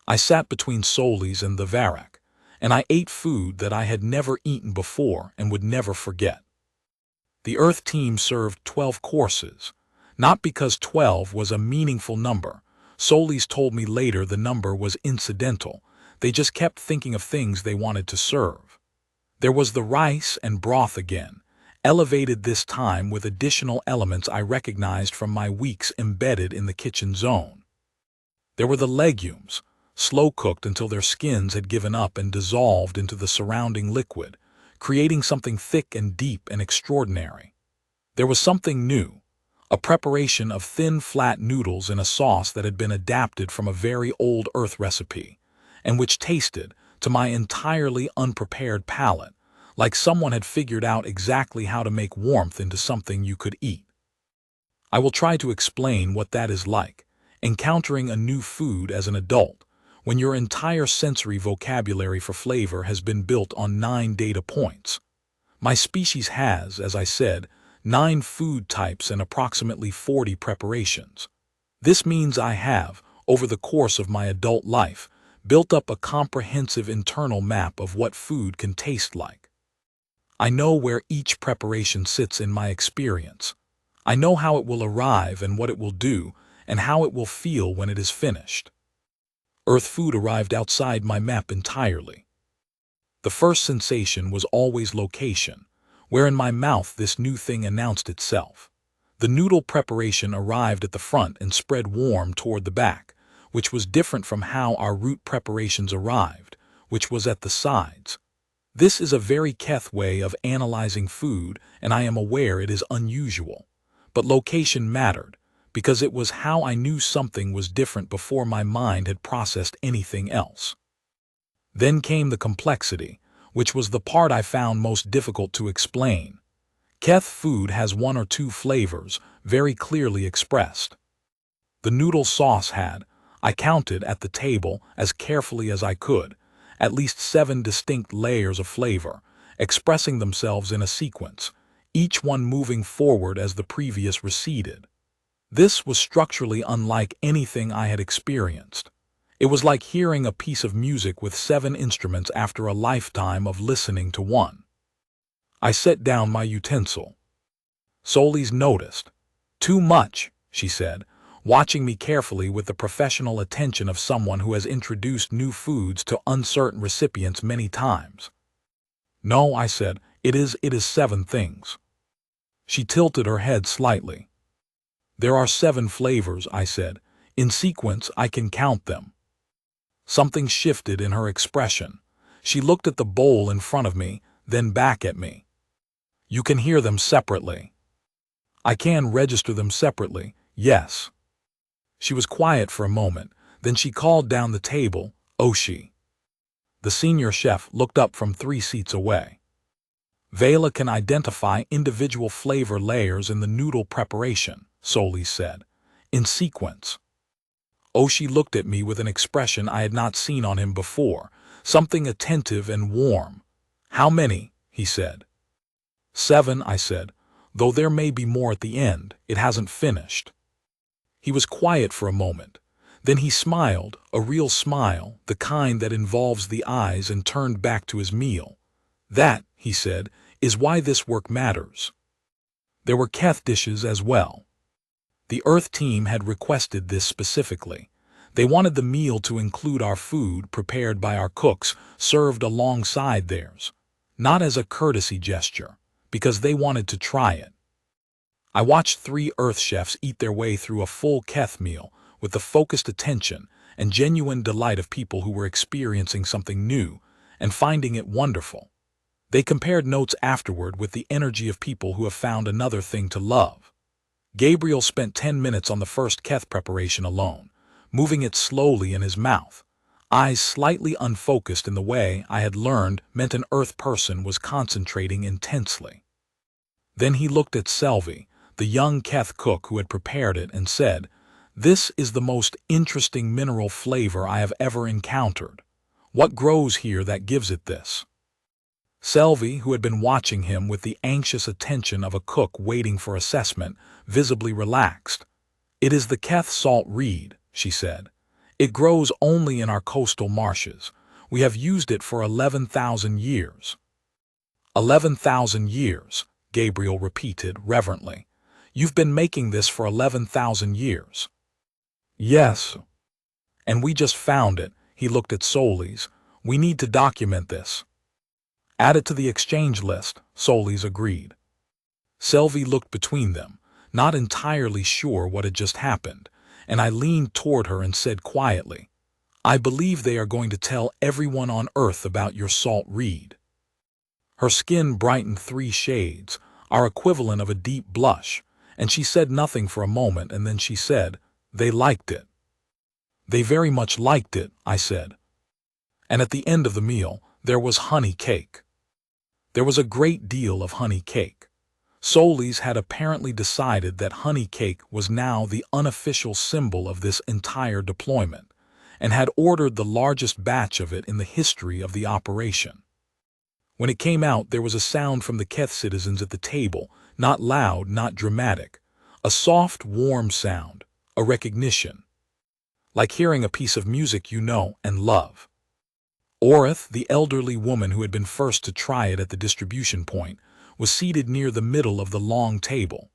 [SPEAKER 1] I sat between Solis and the Varak, and I ate food that I had never eaten before and would never forget. The Earth team served 12 courses, not because 12 was a meaningful number. Solis told me later the number was incidental. They just kept thinking of things they wanted to serve. There was the rice and broth again, elevated this time with additional elements I recognized from my weeks embedded in the kitchen zone. There were the legumes, slow-cooked until their skins had given up and dissolved into the surrounding liquid, creating something thick and deep and extraordinary. There was something new, a preparation of thin, flat noodles in a sauce that had been adapted from a very old Earth recipe, and which tasted, to my entirely unprepared palate, like someone had figured out exactly how to make warmth into something you could eat. I will try to explain what that is like, encountering a new food as an adult, when your entire sensory vocabulary for flavor has been built on 9 data points. My species has, as I said, 9 food types and approximately 40 preparations. This means I have, over the course of my adult life, built up a comprehensive internal map of what food can taste like. I know where each preparation sits in my experience. I know how it will arrive and what it will do, and how it will feel when it is finished. Earth food arrived outside my map entirely. The first sensation was always location, where in my mouth this new thing announced itself. The noodle preparation arrived at the front and spread warm toward the back, which was different from how our root preparations arrived, which was at the sides. This is a very Keth way of analyzing food, and I am aware it is unusual. But location mattered, because it was how I knew something was different before my mind had processed anything else. Then came the complexity, which was the part I found most difficult to explain. Keth food has 1 or 2 flavors, very clearly expressed. The noodle sauce had, I counted at the table as carefully as I could, at least 7 distinct layers of flavor, expressing themselves in a sequence, each one moving forward as the previous receded. This was structurally unlike anything I had experienced. It was like hearing a piece of music with 7 instruments after a lifetime of listening to one. I set down my utensil. Solis noticed. "Too much," she said, watching me carefully with the professional attention of someone who has introduced new foods to uncertain recipients many times. "No," I said, it is 7 things." She tilted her head slightly. "There are 7 flavors," I said. "In sequence, I can count them." Something shifted in her expression. She looked at the bowl in front of me, then back at me. You can hear them separately. I can register them separately, yes. She was quiet for a moment, then she called down the table, Oshi. The senior chef looked up from 3 seats away. Vela can identify individual flavor layers in the noodle preparation, Solis said, in sequence. Oshi looked at me with an expression I had not seen on him before, something attentive and warm. How many? He said. 7, I said, though there may be more at the end, it hasn't finished. He was quiet for a moment. Then he smiled, a real smile, the kind that involves the eyes, and turned back to his meal. That, he said, is why this work matters. There were Keth dishes as well. The Earth team had requested this specifically. They wanted the meal to include our food prepared by our cooks, served alongside theirs. Not as a courtesy gesture, because they wanted to try it. I watched 3 Earth chefs eat their way through a full Keth meal with the focused attention and genuine delight of people who were experiencing something new and finding it wonderful. They compared notes afterward with the energy of people who have found another thing to love. Gabriel spent 10 minutes on the first Keth preparation alone, moving it slowly in his mouth, eyes slightly unfocused in the way I had learned meant an Earth person was concentrating intensely. Then he looked at Selvi, the young Keth cook who had prepared it, and said, "This is the most interesting mineral flavor I have ever encountered. What grows here that gives it this?" Selvi, who had been watching him with the anxious attention of a cook waiting for assessment, visibly relaxed. "It is the Keth salt reed," she said. "It grows only in our coastal marshes. We have used it for 11,000 years. 11,000 years, Gabriel repeated reverently. You've been making this for 11,000 years. Yes. And we just found it. He looked at Solis. We need to document this. Add it to the exchange list, Solis agreed. Selvi looked between them, not entirely sure what had just happened, and I leaned toward her and said quietly, "I believe they are going to tell everyone on Earth about your salt reed." Her skin brightened 3 shades, our equivalent of a deep blush, and she said nothing for a moment, and then she said, "They liked it." "They very much liked it," I said. And at the end of the meal, there was honey cake. There was a great deal of honey cake. Solis had apparently decided that honey cake was now the unofficial symbol of this entire deployment, and had ordered the largest batch of it in the history of the operation. When it came out, there was a sound from the Keth citizens at the table, not loud, not dramatic, a soft, warm sound, a recognition. Like hearing a piece of music you know and love. Orith, the elderly woman who had been first to try it at the distribution point, was seated near the middle of the long table.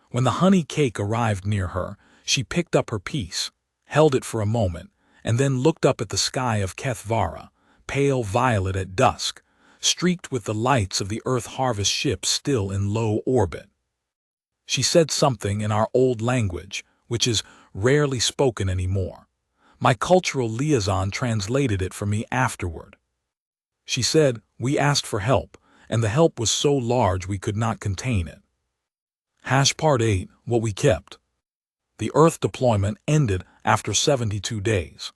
[SPEAKER 1] When the honey cake arrived near her, she picked up her piece, held it for a moment, and then looked up at the sky of Kethvara, pale violet at dusk, streaked with the lights of the Earth harvest ship still in low orbit. She said something in our old language, which is rarely spoken anymore. My cultural liaison translated it for me afterward. She said, "We asked for help, and the help was so large we could not contain it." Part 8, what we kept. The Earth deployment ended after 72 days.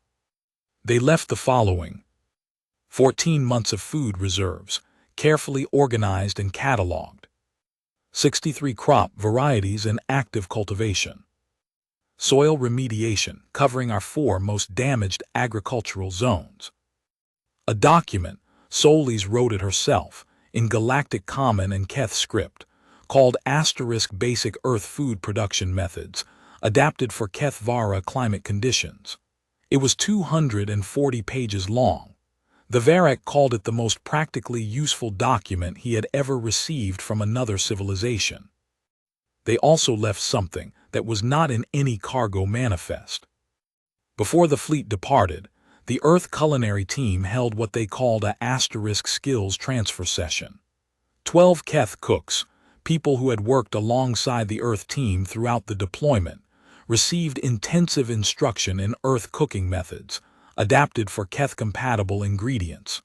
[SPEAKER 1] They left the following: 14 months of food reserves, carefully organized and cataloged. 63 crop varieties in active cultivation. Soil remediation covering our 4 most damaged agricultural zones. A document, Solis wrote it herself, in Galactic Common and Keth script, called * Basic Earth Food Production Methods, adapted for Kethvara climate conditions. It was 240 pages long. The Varrock called it the most practically useful document he had ever received from another civilization. They also left something that was not in any cargo manifest. Before the fleet departed, the Earth culinary team held what they called a * skills transfer session. 12 Keth cooks, people who had worked alongside the Earth team throughout the deployment, received intensive instruction in Earth cooking methods, adapted for Keth-compatible ingredients.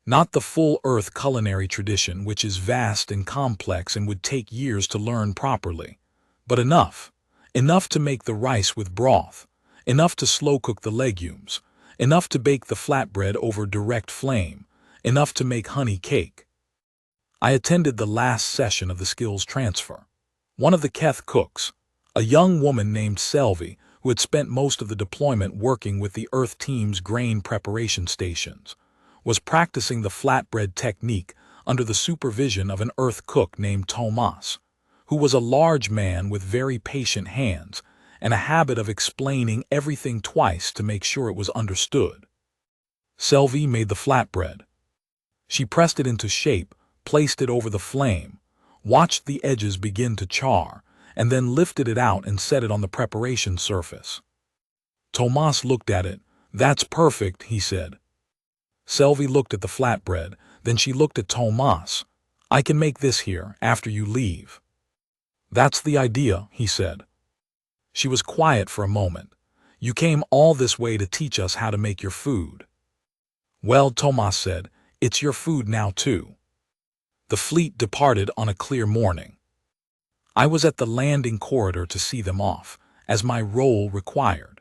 [SPEAKER 1] Not the full Earth culinary tradition, which is vast and complex and would take years to learn properly, but enough. Enough to make the rice with broth, enough to slow cook the legumes, enough to bake the flatbread over direct flame, enough to make honey cake. I attended the last session of the skills transfer. One of the Keth cooks, a young woman named Selvi, who had spent most of the deployment working with the Earth team's grain preparation stations, was practicing the flatbread technique under the supervision of an Earth cook named Tomas, who was a large man with very patient hands and a habit of explaining everything twice to make sure it was understood. Selvi made the flatbread. She pressed it into shape, placed it over the flame, watched the edges begin to char, and then lifted it out and set it on the preparation surface. Tomas looked at it. "That's perfect," he said. Selvi looked at the flatbread, then she looked at Tomas. "I can make this here after you leave." "That's the idea," he said. She was quiet for a moment. "You came all this way to teach us how to make your food." "Well," Tomas said, "it's your food now too." The fleet departed on a clear morning. I was at the landing corridor to see them off, as my role required.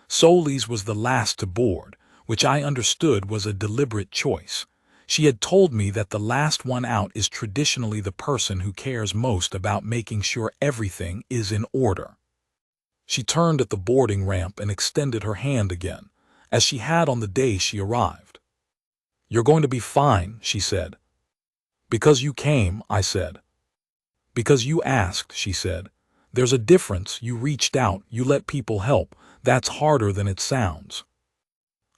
[SPEAKER 1] Solis was the last to board, which I understood was a deliberate choice. She had told me that the last one out is traditionally the person who cares most about making sure everything is in order. She turned at the boarding ramp and extended her hand again, as she had on the day she arrived. "You're going to be fine," she said. "Because you came," I said. "Because you asked," she said. "There's a difference. You reached out, you let people help. That's harder than it sounds."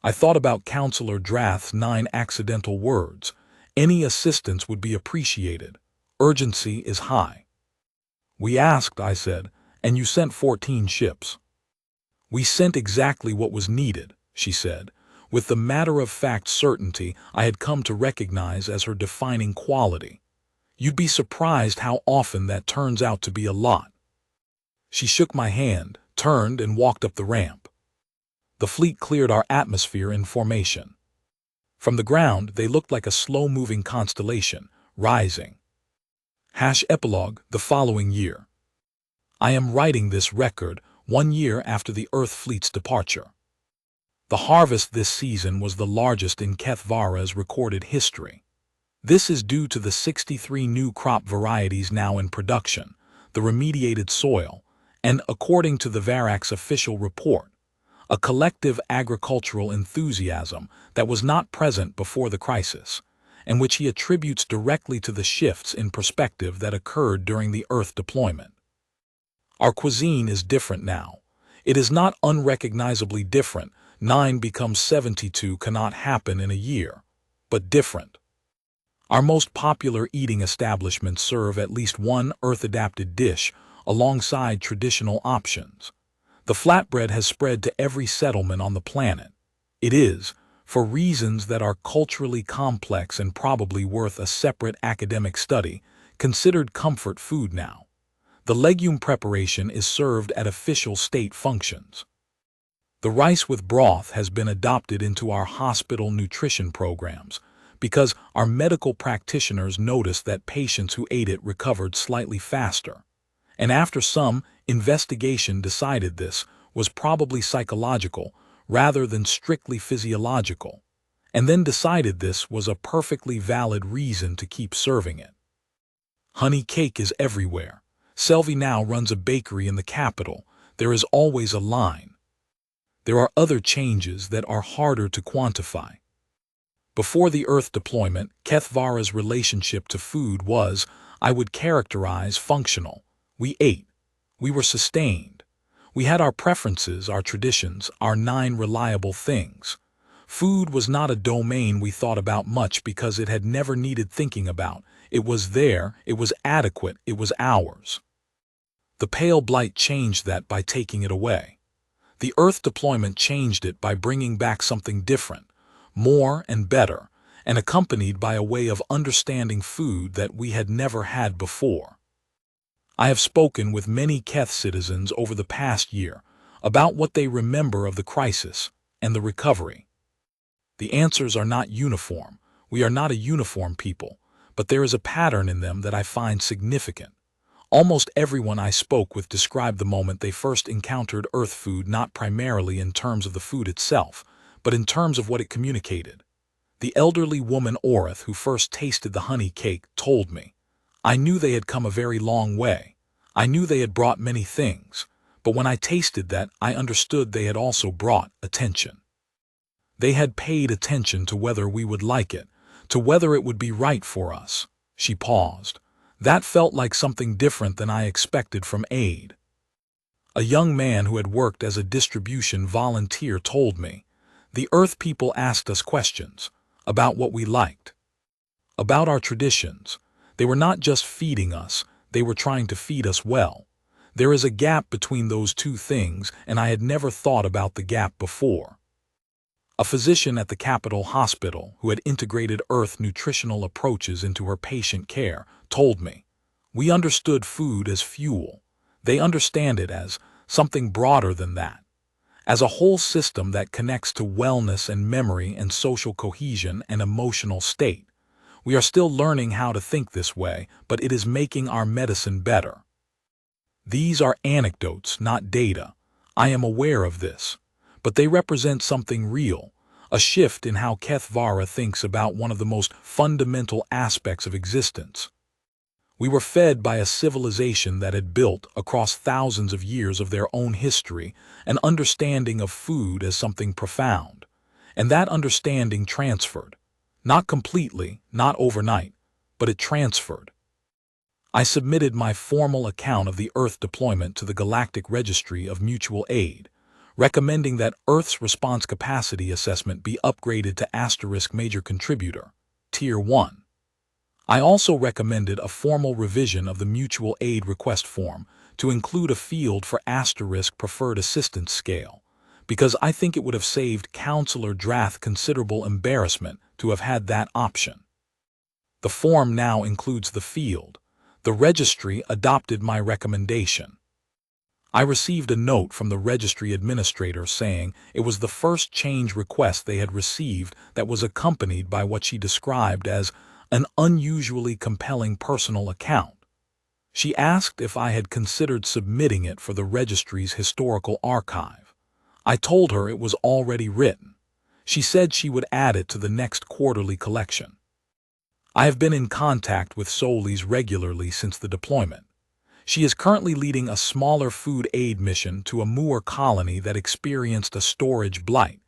[SPEAKER 1] I thought about Counselor Drath's 9 accidental words. Any assistance would be appreciated. Urgency is high. "We asked," I said, "and you sent 14 ships." "We sent exactly what was needed," she said, with the matter-of-fact certainty I had come to recognize as her defining quality. "You'd be surprised how often that turns out to be a lot." She shook my hand, turned, and walked up the ramp. The fleet cleared our atmosphere in formation. From the ground, they looked like a slow-moving constellation, rising. Epilogue, the following year. I am writing this record 1 year after the Earth fleet's departure. The harvest this season was the largest in Kethvara's recorded history. This is due to the 63 new crop varieties now in production, the remediated soil, and, according to the Varak's official report, a collective agricultural enthusiasm that was not present before the crisis, and which he attributes directly to the shifts in perspective that occurred during the Earth deployment. Our cuisine is different now. It is not unrecognizably different. 9 becomes 72 cannot happen in a year, but different. Our most popular eating establishments serve at least one Earth-adapted dish alongside traditional options. The flatbread has spread to every settlement on the planet. It is, for reasons that are culturally complex and probably worth a separate academic study, considered comfort food now. The legume preparation is served at official state functions. The rice with broth has been adopted into our hospital nutrition programs because our medical practitioners noticed that patients who ate it recovered slightly faster. And after some investigation decided this was probably psychological rather than strictly physiological, and then decided this was a perfectly valid reason to keep serving it. Honey cake is everywhere. Selvi now runs a bakery in the capital. There is always a line. There are other changes that are harder to quantify. Before the Earth deployment, Kethvara's relationship to food was, I would characterize, functional. We ate. We were sustained. We had our preferences, our traditions, our 9 reliable things. Food was not a domain we thought about much because it had never needed thinking about. It was there, it was adequate, it was ours. The pale blight changed that by taking it away. The Earth deployment changed it by bringing back something different, more and better, and accompanied by a way of understanding food that we had never had before. I have spoken with many Keth citizens over the past year about what they remember of the crisis and the recovery. The answers are not uniform. We are not a uniform people, but there is a pattern in them that I find significant. Almost everyone I spoke with described the moment they first encountered Earth food not primarily in terms of the food itself, but in terms of what it communicated. The elderly woman Orith who first tasted the honey cake told me, "I knew they had come a very long way. I knew they had brought many things, but when I tasted that, I understood they had also brought attention. They had paid attention to whether we would like it, to whether it would be right for us." She paused. That felt like something different than I expected from aid. A young man who had worked as a distribution volunteer told me, "The Earth people asked us questions about what we liked, about our traditions. They were not just feeding us, they were trying to feed us well. There is a gap between those two things, and I had never thought about the gap before." A physician at the Capitol Hospital who had integrated Earth nutritional approaches into her patient care told me, "We understood food as fuel. They understand it as something broader than that, as a whole system that connects to wellness and memory and social cohesion and emotional state. We are still learning how to think this way, but it is making our medicine better." These are anecdotes, not data. I am aware of this, but they represent something real, a shift in how Kethvara thinks about one of the most fundamental aspects of existence. We were fed by a civilization that had built, across thousands of years of their own history, an understanding of food as something profound. And that understanding transferred. Not completely, not overnight, but it transferred. I submitted my formal account of the Earth deployment to the Galactic Registry of Mutual Aid, recommending that Earth's response capacity assessment be upgraded to * Major Contributor, Tier 1. I also recommended a formal revision of the mutual aid request form to include a field for * preferred assistance scale, because I think it would have saved Counselor Drath considerable embarrassment to have had that option. The form now includes the field. The registry adopted my recommendation. I received a note from the registry administrator saying it was the first change request they had received that was accompanied by what she described as an unusually compelling personal account. She asked if I had considered submitting it for the registry's historical archive. I told her it was already written. She said she would add it to the next quarterly collection. I have been in contact with Solis regularly since the deployment. She is currently leading a smaller food aid mission to a Moor colony that experienced a storage blight,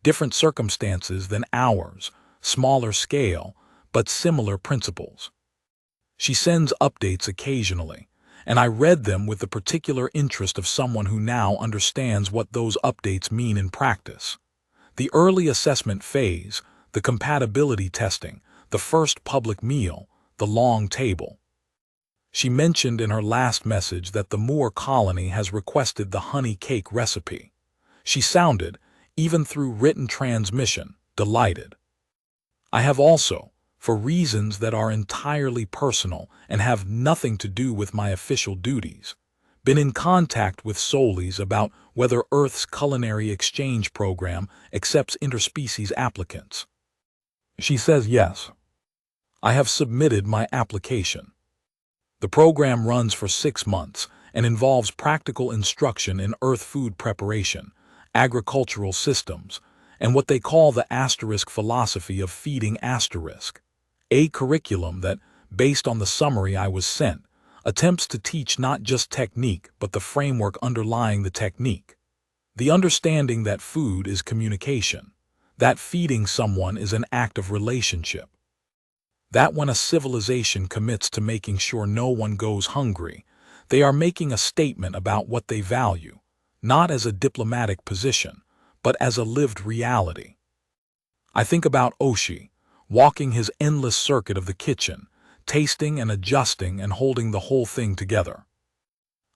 [SPEAKER 1] different circumstances than ours, smaller scale, but similar principles. She sends updates occasionally, and I read them with the particular interest of someone who now understands what those updates mean in practice. The early assessment phase, the compatibility testing, the first public meal, the long table. She mentioned in her last message that the Moor colony has requested the honey cake recipe. She sounded, even through written transmission, delighted. I have also, for reasons that are entirely personal and have nothing to do with my official duties, been in contact with Solis about whether Earth's culinary exchange program accepts interspecies applicants. She says yes. I have submitted my application. The program runs for 6 months and involves practical instruction in Earth food preparation, agricultural systems, and what they call the * philosophy of feeding *. A curriculum that, based on the summary I was sent, attempts to teach not just technique but the framework underlying the technique. The understanding that food is communication, that feeding someone is an act of relationship, that when a civilization commits to making sure no one goes hungry, they are making a statement about what they value, not as a diplomatic position, but as a lived reality. I think about Oshi, walking his endless circuit of the kitchen, tasting and adjusting and holding the whole thing together.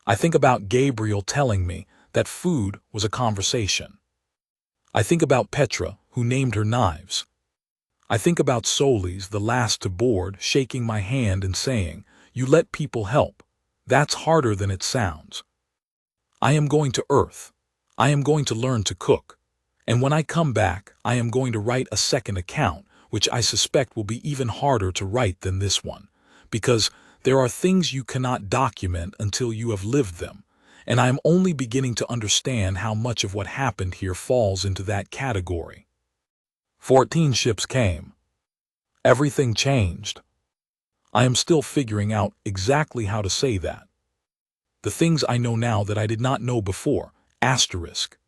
[SPEAKER 1] I think about Gabriel telling me that food was a conversation. I think about Petra, who named her knives. I think about Solis, the last to board, shaking my hand and saying, "You let people help. That's harder than it sounds." I am going to Earth. I am going to learn to cook. And when I come back, I am going to write a second account, which I suspect will be even harder to write than this one, because there are things you cannot document until you have lived them, and I am only beginning to understand how much of what happened here falls into that category. 14 ships came. Everything changed. I am still figuring out exactly how to say that. The things I know now that I did not know before. Asterisk.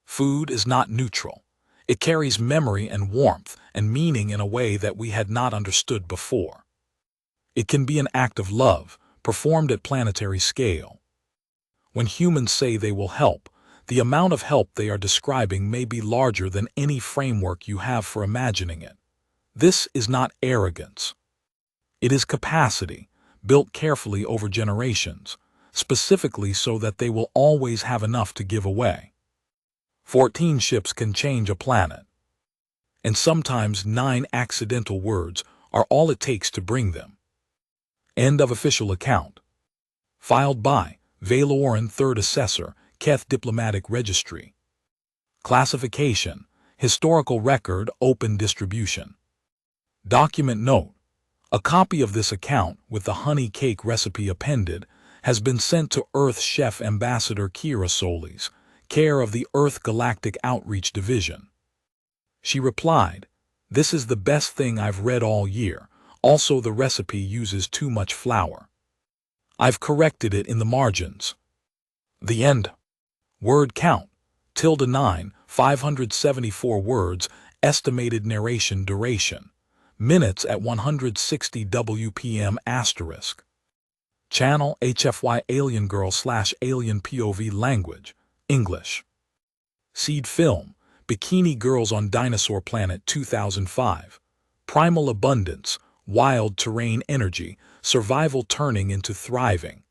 [SPEAKER 1] Food is not neutral. It carries memory and warmth and meaning in a way that we had not understood before. It can be an act of love, performed at planetary scale. When humans say they will help, the amount of help they are describing may be larger than any framework you have for imagining it. This is not arrogance. It is capacity, built carefully over generations, specifically so that they will always have enough to give away. 14 ships can change a planet. And sometimes 9 accidental words are all it takes to bring them. End of official account. Filed by Valoran 3rd Assessor, Keth Diplomatic Registry. Classification: Historical Record, Open Distribution. Document Note: a copy of this account, with the honey cake recipe appended, has been sent to Earth Chef Ambassador Kira Solis, care of the Earth Galactic Outreach Division. She replied, "This is the best thing I've read all year. Also, the recipe uses too much flour. I've corrected it in the margins." The end. Word count: ~9, 574 words. Estimated narration duration: minutes at 160 WPM asterisk. Channel HFY Alien Girl / Alien POV Language: English. Seed Film: Bikini Girls on Dinosaur Planet 2005. Primal abundance, wild terrain energy, survival turning into thriving.